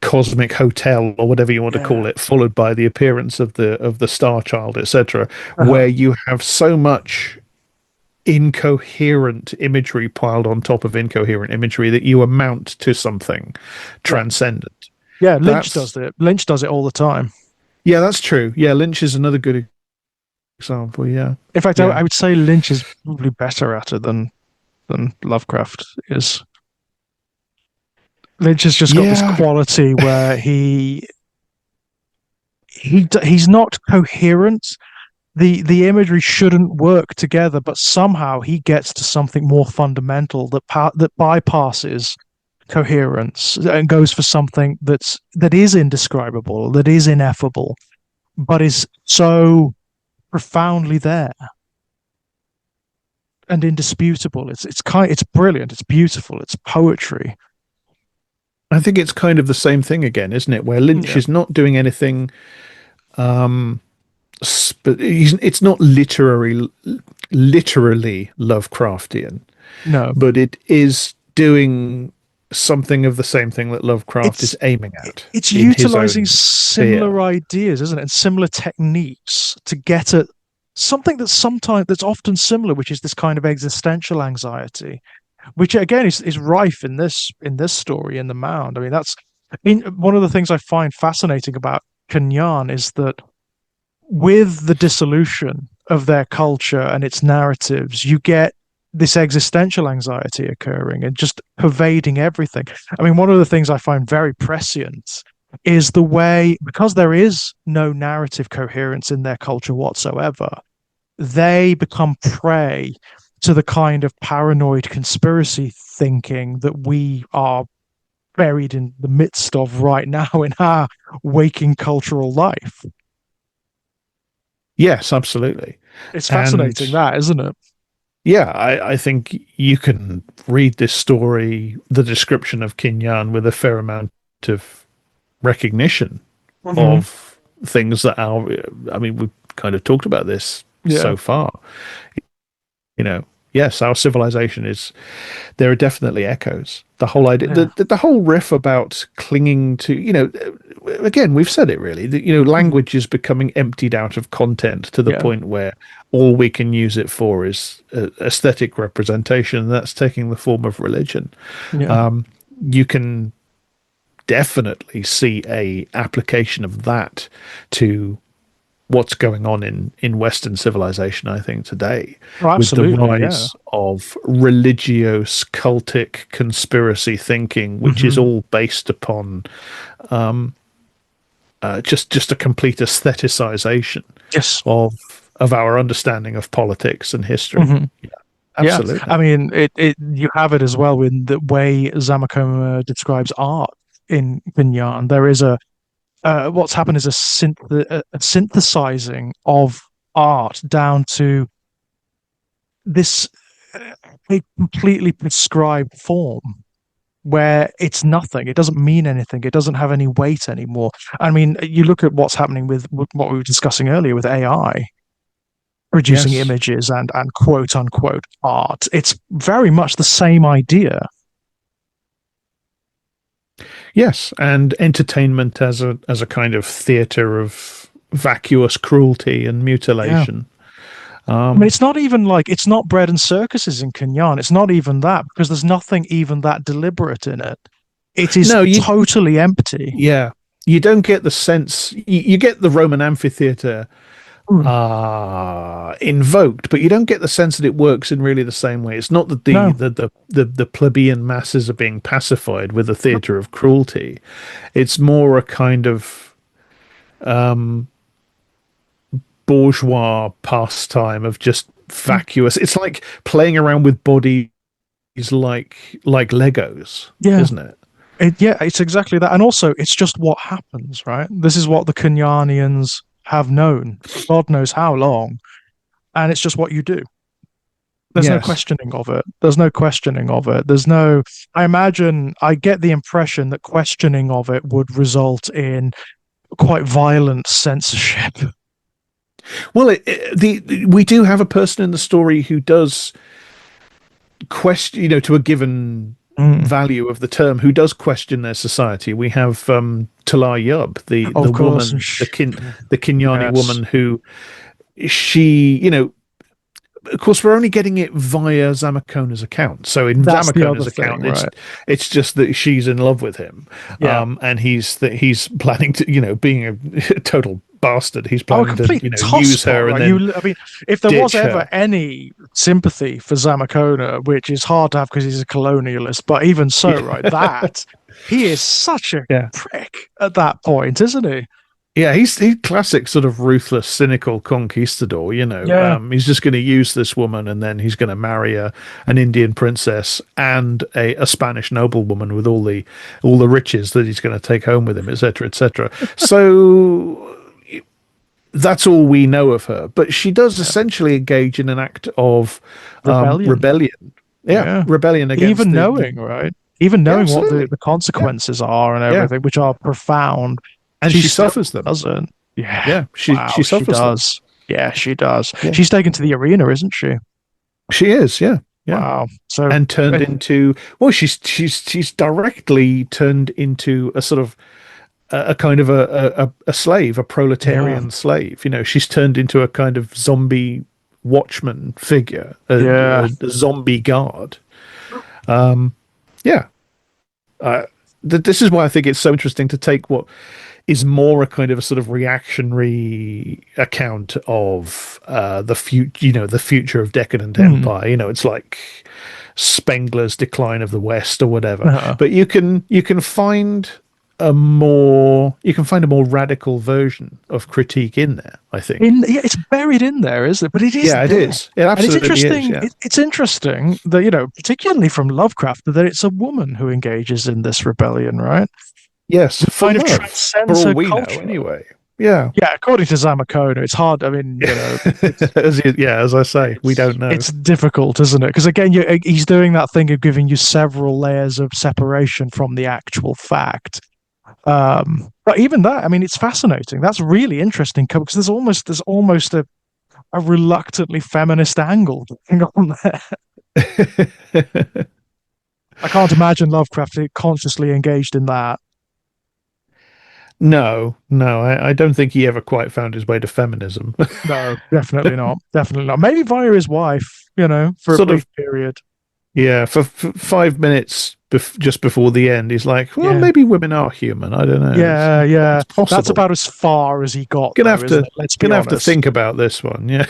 cosmic hotel or whatever you want to call Yeah. it, followed by the appearance of the star child, etc., Uh-huh. where you have so much incoherent imagery piled on top of incoherent imagery that you amount to something Yeah. transcendent. Yeah, Lynch That's does it. Lynch does it all the time. yeah, that's true. Yeah, Lynch is another good example. Yeah, In fact, yeah, I would say Lynch is probably better at it than Lovecraft is. Lynch has just got this yeah. quality where he's not coherent. The imagery shouldn't work together, but somehow he gets to something more fundamental that bypasses coherence and goes for something that is indescribable, that is ineffable, but is so profoundly there and indisputable. It's brilliant. It's beautiful. It's poetry. I think it's kind of the same thing again, isn't it? Where Lynch Yeah. is not doing anything. Um, but it's not literally Lovecraftian, No, but it is doing something of the same thing that Lovecraft it's is aiming at it's in his utilizing own sphere. similar ideas, isn't it, and similar techniques to get at something that's often similar, which is this kind of existential anxiety, which again is rife in this story in the Mound. I mean, one of the things I find fascinating about Kenyan is that with the dissolution of their culture and its narratives, you get this existential anxiety occurring and just pervading everything. I mean, one of the things I find very prescient is the way, because there is no narrative coherence in their culture whatsoever, they become prey to the kind of paranoid conspiracy thinking that we are buried in the midst of right now in our waking cultural life. Yes, absolutely. It's And fascinating, that, isn't it? yeah, I think you can read this story, the description of Kinyan, with a fair amount of recognition Mm-hmm. of things that are, I mean, we've kind of talked about this Yeah, so far. You know, yes, our civilization is, there are definitely echoes. The whole idea, yeah. the whole riff about clinging to, again, we've said it really, that, Mhm. language is becoming emptied out of content to the Yeah, point where all we can use it for is aesthetic representation. And that's taking the form of religion. yeah. You can definitely see a application of that to what's going on in Western civilization, I think, today, Oh, with the absolutely. Yeah. rise of religious, cultic conspiracy thinking, which is Hmm. all based upon just a complete aestheticization Yes. of our understanding of politics and history. Hmm. Yeah. Absolutely. I mean, you have it as well with the way Zamakoma describes art in Pinyan. There is what's happened is a synthesizing of art down to this a completely prescribed form where it's nothing. It doesn't mean anything. It doesn't have any weight anymore. I mean, you look at what's happening with what we were discussing earlier with AI producing Yes. images and quote unquote art. It's very much the same idea. Yes, and entertainment as a kind of theater of vacuous cruelty and Yeah. mutilation. I mean, it's not bread and circuses in Kenyan. It's not even that because there's nothing even that deliberate in it. It is No, totally empty. yeah, you don't get the sense. You get the Roman amphitheater Mm. invoked, but you don't get the sense that it works in really the same way. It's not that the No. the the plebeian masses are being pacified with a theater of cruelty. It's more a kind of bourgeois pastime of just vacuous. It's like playing around with bodies like Legos, Yeah. isn't it? Yeah, it's exactly that. And also, it's just what happens, right? This is what the Kenyanians have known for God knows how long. And it's just what you do. There's no Yes. questioning of it. There's no questioning of it. I get the impression that questioning of it would result in quite violent censorship. Well, we do have a person in the story who does question, to a given Mm, value of the term, who does question their society. We have Talar Yub, the of course. woman, the Kinyani Yes. woman, who she, of course, we're only getting it via Zamakona's account. So in That's the other Zamakona's thing, account, right? it's just that she's in love with him, Yeah. and he's planning to, being a total bastard. He's Oh, a planning to, complete use tosspot, her and right? then I mean, if there was ditch ever her. any sympathy for Zamakona, which is hard to have because he's a colonialist, but even so, right, Yeah, that he is such a yeah. prick at that point, isn't he? Yeah, he's classic sort of ruthless, cynical conquistador. Yeah. He's just going to use this woman, and then he's going to marry an Indian princess and a Spanish noblewoman with all the riches that he's going to take home with him, etc., etc. So that's all we know of her. But she does Yeah. essentially engage in an act of Rebellion. rebellion. Yeah, Yeah. rebellion against Even the knowing, right? Even yeah, knowing what the, absolutely. the Yeah, consequences are and yeah, everything, which are profound, and she she still suffers them. doesn't. Yeah. Yeah, she Wow, she suffers them. does. Yeah, she does. Yeah, She's taken to the arena, isn't she? she is. Yeah, yeah. Wow. So, And turned into, well, she's directly turned into a sort of a kind of a slave, a yeah, proletarian slave. She's turned into a kind of zombie watchman figure, yeah. a zombie guard. Yeah. uh, this is why I think it's so interesting to take what is more a kind of a sort of reactionary account of the future of decadent Hmm. empire. It's like Spengler's Decline of the West or whatever. Uh, But you can find a more radical version of critique in there, I think. yeah, it's buried in there, isn't it? But it is Yeah, it there. is. It And it's absolutely is. interesting. Yeah. It's interesting that, particularly from Lovecraft, that it's a woman who engages in this rebellion, right? Yes, It for kind of love, for transcends all her we know, culture. anyway. Yeah. Yeah, according to Zamakona, it's hard. I mean, As I say, we don't know. it's difficult, isn't it? Because again, he's doing that thing of giving you several layers of separation from the actual fact. But even that, I mean, it's fascinating. That's really interesting because there's almost a reluctantly feminist angle going on there. I can't imagine Lovecraft consciously engaged in that. No, no, I don't think he ever quite found his way to feminism. No, definitely not. Definitely not. Maybe via his wife, for a Sort brief of, period. yeah, for 5 minutes just before the end, he's like, well, Yeah. maybe women are human. I don't know. Yeah, yeah. It's That's possible. about as far as he got, Gonna though, have isn't to it? Let's be gonna have to honest. think about this one. Yeah.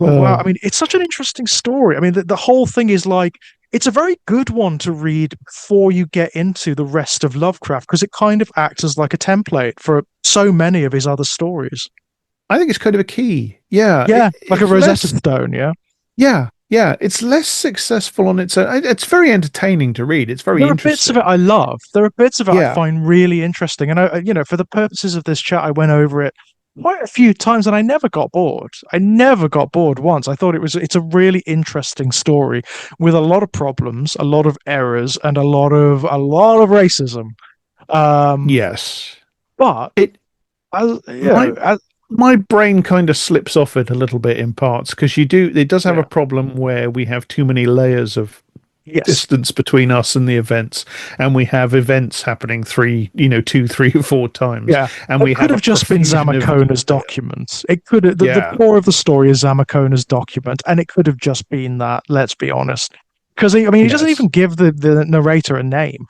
Well, wow. Uh, I mean, it's such an interesting story. I mean, the whole thing is like, it's a very good one to read before you get into the rest of Lovecraft because it kind of acts as like a template for so many of his other stories. I think it's kind of a key. Yeah, Yeah, like a it's Rosetta less. Stone. Yeah. Yeah, yeah, it's less successful on its own. It's very entertaining to read. It's very There are bits of it interesting. I love. There are bits of it I Yeah, find really interesting. And for the purposes of this chat, I went over it quite a few times and I never got bored. I never got bored once. I thought it's a really interesting story with a lot of problems, a lot of errors, and a lot of racism. Um, yes. but It as my my brain kind of slips off it a little bit in parts because it does have a yeah, problem where we have too many layers of yes. distance between us and the events, and we have events happening two, three, or four times, Yeah, and it we could have a have just been profusion of Zamakona's detail. documents. It could have, the Yeah. core of the story is Zamakona's document, and it could have just been that. Let's be honest, because I mean, he doesn't Yes. even give the narrator a name.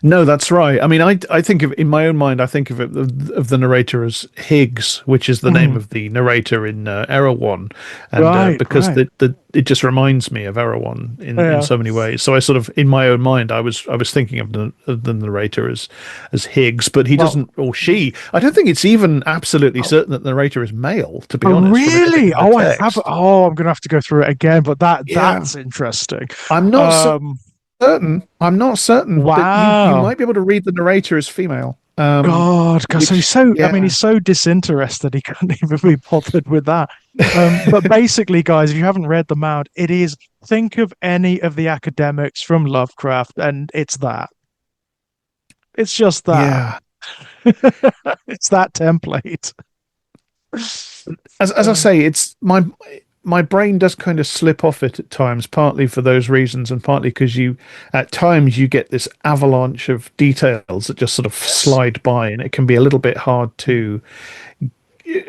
No, that's right. I mean, I think of in my own mind, I think of the narrator as Higgs, which is the name Mm, of the narrator in Erewhon, and right, because right. it just reminds me of Erewhon in Yeah. so many ways. So I sort of in my own mind, I was thinking of the narrator as Higgs, but he Well, doesn't or she. I don't think it's even absolutely oh, certain that the narrator is male. To be oh, honest, from anything really? in the Oh, I have. text. Oh, I'm gonna have to go through it again. But Yeah, that's interesting. I'm not Um, certain. I'm not certain, but you wow. might be able to read the narrator as female. God, so Which I mean, yeah, he's so disinterested, he couldn't even be bothered with that. But basically, guys, if you haven't read The Mound, think of any of the academics from Lovecraft, and it's that. It's just that. yeah. It's that template. As I Uh, say, it's my my brain does kind of slip off it at times, partly for those reasons, and partly because at times, you get this avalanche of details that just sort of Yes. slide by, and it can be a little bit hard to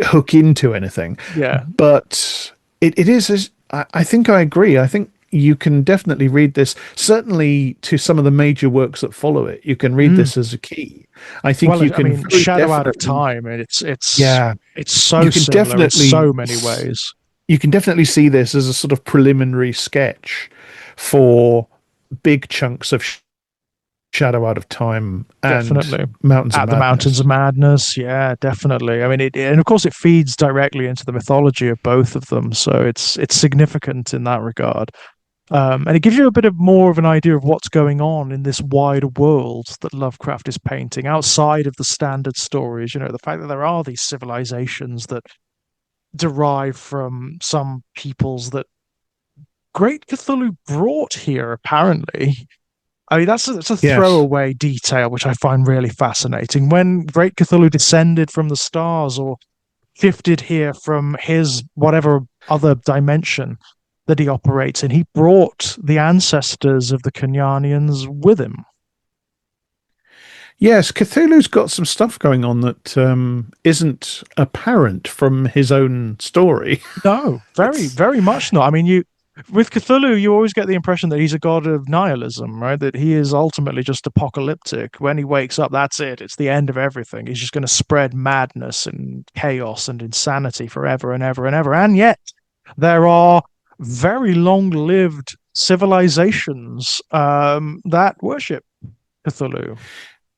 hook into anything. Yeah. But it is, I think I agree. I think you can definitely read this, certainly to some of the major works that follow it. You can read Mm. this as a key. I think Well, you I can mean, very Shadow Out of definitely, Time, and yeah, it's so you can similar in definitely so many ways. you can definitely see this as a sort of preliminary sketch for big chunks of Shadow Out of Time and Definitely. Mountains of At the Mountains Madness. of Madness, yeah, definitely. I mean, and of course, it feeds directly into the mythology of both of them, so it's significant in that regard. And it gives you a bit of more of an idea of what's going on in this wider world that Lovecraft is painting outside of the standard stories. The fact that there are these civilizations that derive from some peoples that Great Cthulhu brought here, apparently. I mean, that's a Yes. throwaway detail which I find really fascinating. When Great Cthulhu descended from the stars or shifted here from his whatever other dimension that he operates in, he brought the ancestors of the Kenyanians with him. Yes, Cthulhu's got some stuff going on that isn't apparent from his own story. No, very, It's very much not. I mean, you with Cthulhu, you always get the impression that he's a god of nihilism, right? That he is ultimately just apocalyptic. When he wakes up, that's it. It's the end of everything. He's just going to spread madness and chaos and insanity forever and ever and ever. And yet, there are very long-lived civilizations that worship Cthulhu.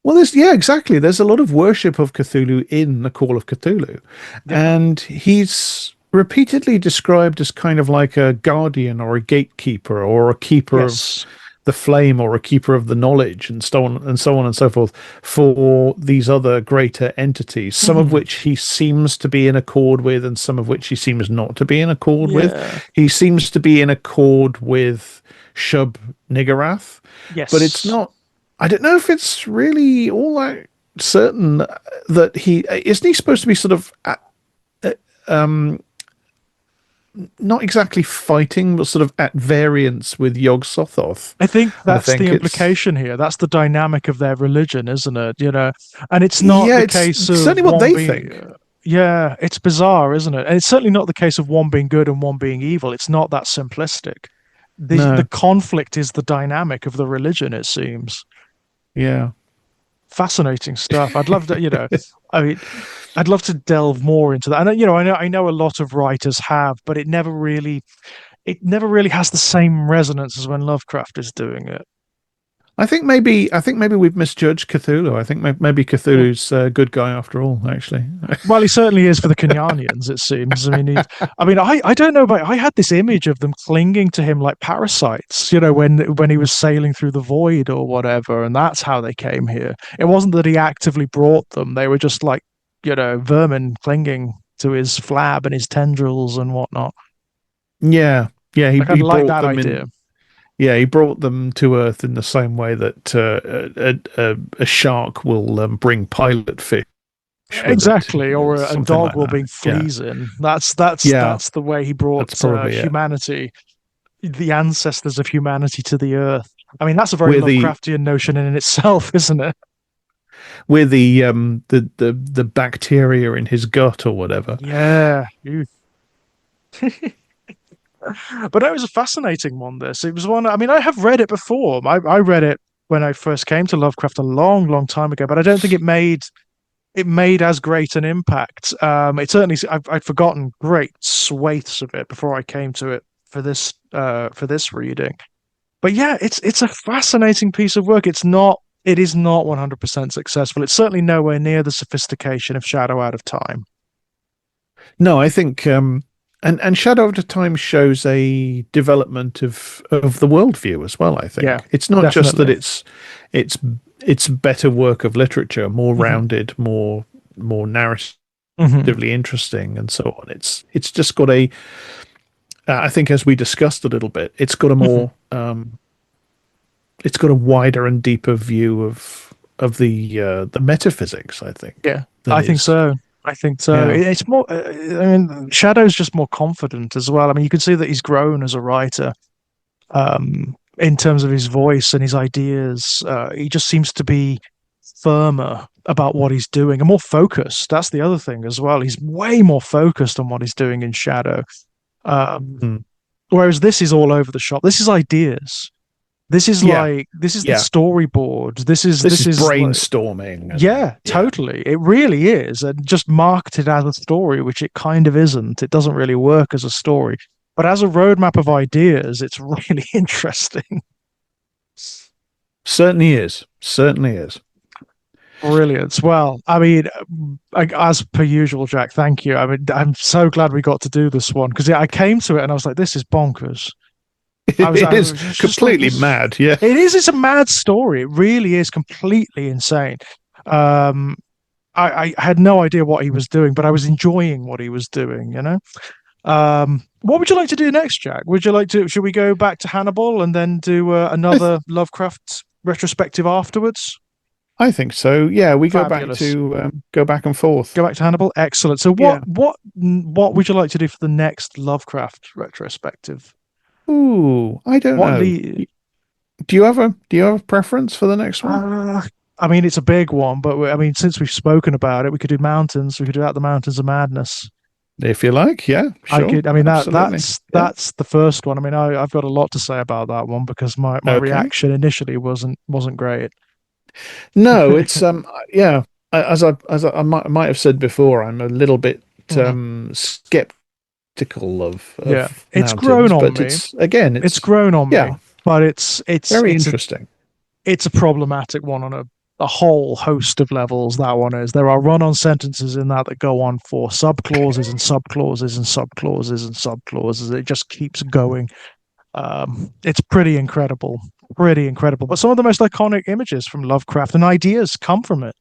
Well, there's yeah, exactly. There's a lot of worship of Cthulhu in the Call of Cthulhu, Yeah. and he's repeatedly described as kind of like a guardian or a gatekeeper or a keeper of Yes. the flame or a keeper of the knowledge and so on and so on and so forth for these other greater entities, some of Mhm. which he seems to be in accord with and some of which he seems not to be in accord with. Yeah. He seems to be in accord with Shub Niggurath, but it's Yes. not. I don't know if it's really all that certain that he isn't he supposed to be sort of um not exactly fighting, but sort of at variance with Yog Sothoth. I think I that's the think it's implication here. That's the dynamic of their religion, isn't it? And it's not yeah, the it's case certainly of what one they being, think. yeah, it's bizarre, isn't it? And it's certainly not the case of one being good and one being evil. It's not that simplistic. The No, conflict is the dynamic of the religion, it seems. yeah. Fascinating stuff. I'd love to, I mean, I'd love to delve more into that. And I know a lot of writers have, but it never really has the same resonance as when Lovecraft is doing it. I think maybe we've misjudged Cthulhu. I think maybe Cthulhu's a good guy after all. Actually, Well, he certainly is for the Kenyanians, it seems. I don't know, but I had this image of them clinging to him like parasites, when he was sailing through the void or whatever, and that's how they came here. It wasn't that he actively brought them; they were just like, vermin clinging to his flab and his tendrils and whatnot. yeah, yeah. He Like, I'd he like brought that them in. idea. Yeah, he brought them to Earth in the same way that a shark will bring pilot fish with it, Exactly, or a something dog like will that. bring Yeah, fleas in. That's yeah. that's the way he That's brought probably it. humanity, the ancestors of humanity, to the earth. I mean, that's a very We're the Lovecraftian notion in itself, isn't it? we're the bacteria in his gut or whatever. Yeah. But it was a fascinating one. This it was one. I mean, I have read it before. I read it when I first came to Lovecraft a long, long time ago. But I don't think it made as great an impact. It certainly I'd forgotten great swathes of it before I came to it for this reading. But yeah, it's a fascinating piece of work. It is not 100% successful. It's certainly nowhere near the sophistication of Shadow Out of Time. No, I think and Shadow of the Time shows a development of the worldview as well. I Yeah, think it's not just that definitely. it's it's better work of literature, more Hmm. rounded, more narratively Hmm. interesting, and so on. It's just got a I think as we discussed a little bit, Hmm. it's got a wider and deeper view of the metaphysics. I think Yeah, that I think is so. I think so. Yeah. It's more. I mean, Shadow's just more confident as well. I mean, you can see that he's grown as a writer, in terms of his voice and his ideas. He just seems to be firmer about what he's doing and more focused. That's the other thing as well. He's way more focused on what he's doing in Shadow. Um, Mm. Whereas this is all over the shop. This is ideas. Yeah. This is the Yeah. storyboard. This This is is like, brainstorming and yeah, yeah. totally. It really is. And just marketed as a story, which it kind of isn't. It doesn't really work as a story. But as a roadmap of ideas, it's really interesting. Certainly is. Certainly is. Brilliant. Well, I mean, as per usual, Jack, thank you. I mean, I'm so glad we got to do this one because I came to it and I was like, this is bonkers. It I is was just like, completely this. mad. Yeah. It is. It's a mad story. It really is completely insane. Um, I had no idea what he was doing, but I was enjoying what he was doing, you know? What would you like to do next, Jack? Would you like to, should we go back to Hannibal and then do I th- another Lovecraft retrospective afterwards? I think so. Yeah, we Fabulous. go back and forth. Go back to Hannibal. Excellent. So Yeah. what would you like to do for the next Lovecraft retrospective? Ooh, I don't What know. le Do you have a preference for the next one? uh, I mean, it's a big one, but I mean, since we've spoken about it, we could do mountains. We could do out the mountains of madness. If you like, yeah, I sure. could. I mean, Absolutely. Yeah. that's the first one. I mean, I've got a lot to say about that one because my Okay. reaction initially wasn't great. No, it's yeah, might have said before, I'm a little bit Mhm. skeptical Yeah, of it's grown mountains, on but me. it's again, It's it's grown on me, yeah, but very interesting. it's a problematic one on a whole host of levels. That one is. There are run-on sentences in that go on for subclauses and subclauses and subclauses and subclauses. It just keeps going. It's pretty incredible, pretty incredible. But some of the most iconic images from Lovecraft and ideas come from it.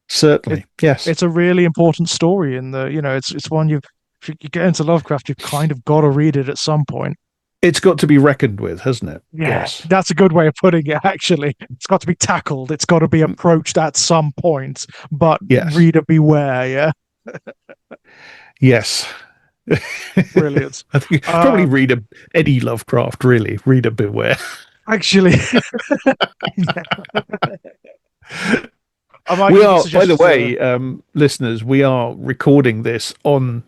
It Certainly. Yes. it's a really important story in the it's one if you get into Lovecraft, you've kind of got to read it at some point. It's got to be reckoned with, hasn't it? Yeah, Yes. that's a good way of putting it, actually. It's got to be tackled. It's got to be Mm, approached at some point. But yes. reader beware, yeah. Yes. Brilliant. I think probably Um, Eddie Lovecraft, really. Reader beware. Actually, yeah. I might We even are, by the suggest way, listeners, we are recording this on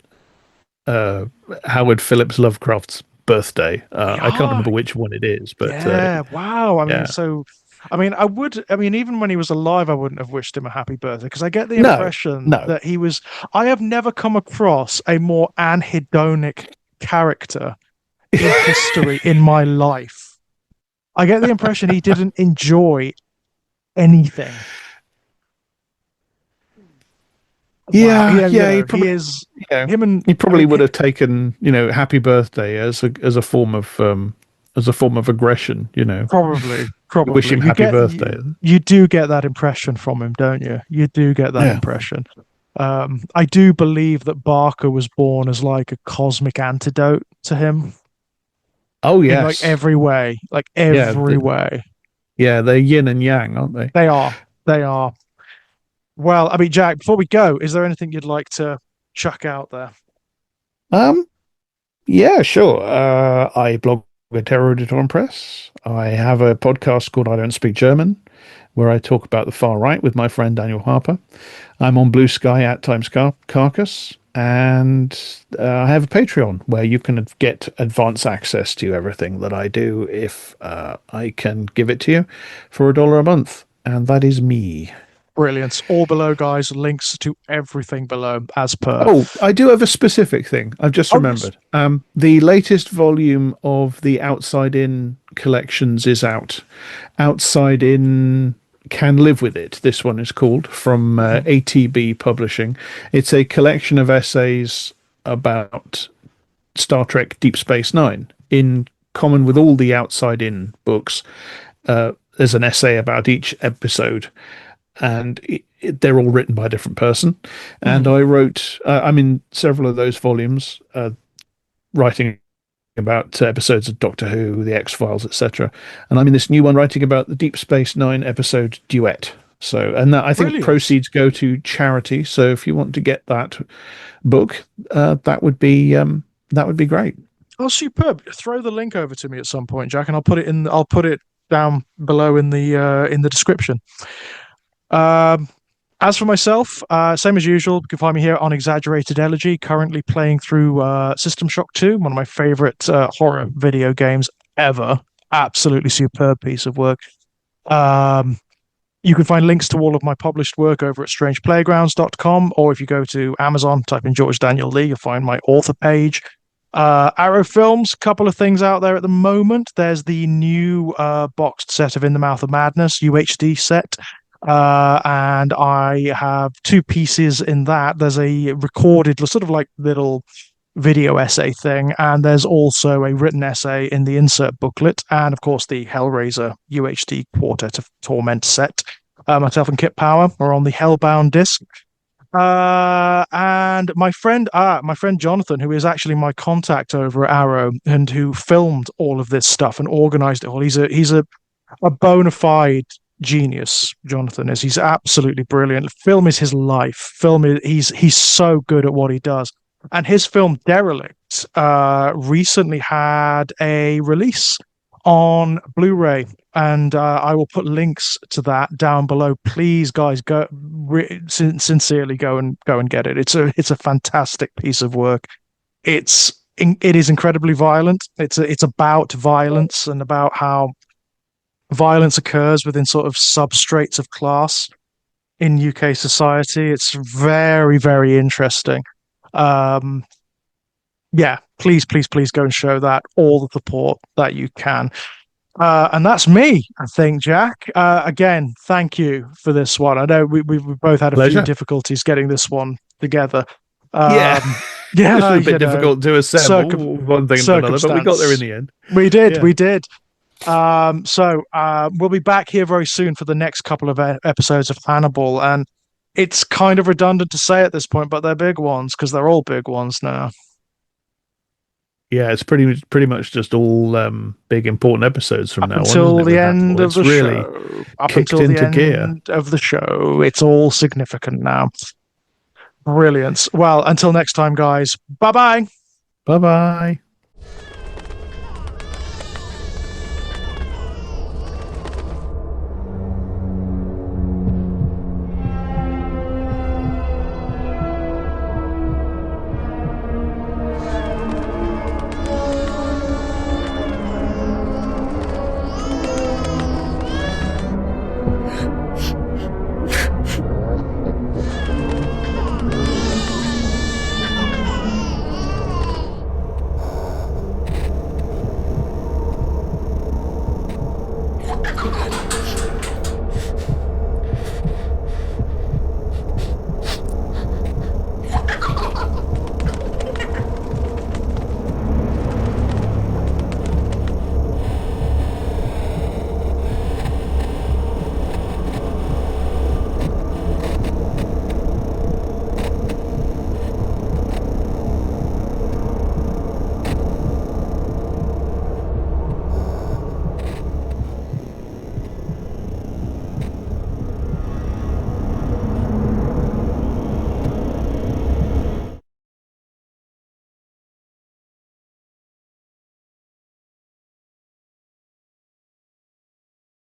uh, Howard Phillips Lovecraft's birthday. we I can't are. remember which one it is, but Yeah, wow. I mean, yeah. so I mean, even when he was alive, I wouldn't have wished him a happy birthday because I get the No, impression no. that I have never come across a more anhedonic character in history in my life. I get the impression he didn't enjoy anything. Wow. Yeah, Yeah, yeah, he is yeah, him and he I probably mean, would have taken, happy birthday as a form of aggression, wish probably. him happy birthday. You do get that impression from him, don't you? You do get that Yeah. impression. I do believe that Barker was born as like a cosmic antidote to him Oh in like yes. every way, like Yeah, every way. yeah, they're yin and yang, aren't they? They are. They are. Well, I mean, Jack, before we go, is there anything you'd like to chuck out there? Um, yeah, sure. I blog at Eruditorium Press. I have a podcast called I Don't Speak German, where I talk about the far right with my friend Daniel Harper. I'm on Blue Sky at Times Carcass, and I have a Patreon where you can get advance access to everything that I do if I can give it to you for $1 a month, and that is me. Brilliant. All below, guys. Links to everything below as per. Oh, I do have a specific thing. I've just Oh, yes. remembered. The latest volume of the Outside In collections is out. Outside In Can Live With It. This one is called from Mhm. ATB Publishing. It's a collection of essays about Star Trek Deep Space Nine. In common with all the Outside In books, there's an essay about each episode, and they're all written by a different person. And Mhm. I wrote, I'm in several of those volumes, writing about episodes of Doctor Who, the X Files, etc. And I'm in this new one writing about the Deep Space Nine episode Duet. So, and that, I think Brilliant. proceeds go to charity. So if you want to get that book, that would be great. Oh, superb. Throw the link over to me at some point, Jack, and I'll put it down below in the description. Um, as for myself, same as usual, you can find me here on Exaggerated Elegy, currently playing through System Shock 2, one of my favorite horror video games ever. Absolutely superb piece of work. Um, you can find links to all of my published work over at strangeplaygrounds.com, or if you go to Amazon, type in George Daniel Lee, you'll find my author page. Arrow Films, couple of things out there at the moment. There's the new boxed set of In the Mouth of Madness UHD set. And I have two pieces in that. There's a recorded, sort of like little video essay thing, and there's also a written essay in the insert booklet, and of course the Hellraiser UHD Quartet of Torment set. Myself and Kit Power are on the Hellbound disc. And my friend Jonathan, who is actually my contact over at Arrow and who filmed all of this stuff and organized it all. He's a bona fide genius. Jonathan is. He's absolutely brilliant. Film is his life. He's so good at what he does. And his film Derelict recently had a release on Blu-ray, and I will put links to that down below. Please, guys, sincerely go and get it. It's a fantastic piece of work. It is incredibly violent. It's about violence and about how violence occurs within sort of substrates of class in UK society. It's very, very interesting. Um, yeah, please, please, please go and show that all the support that you can. And that's me, I think, Jack. Again, thank you for this one. I know we both had a few Pleasure. difficulties getting this one together. Yeah, this Yeah, was a bit difficult to assemble one thing and another, but we got there in circumstance. the end. We did, Yeah. we did. We'll be back here very soon for the next couple of episodes of Hannibal, and it's kind of redundant to say at this point, but they're big ones because they're all big ones now. Yeah, it's pretty much just all big important episodes from Up now on, isn't until it? the With end Hannibal, of it's the really show. Up kicked until the into gear. end of the show. It's all significant now. Brilliant. Well, until next time, guys. Bye bye. Bye bye.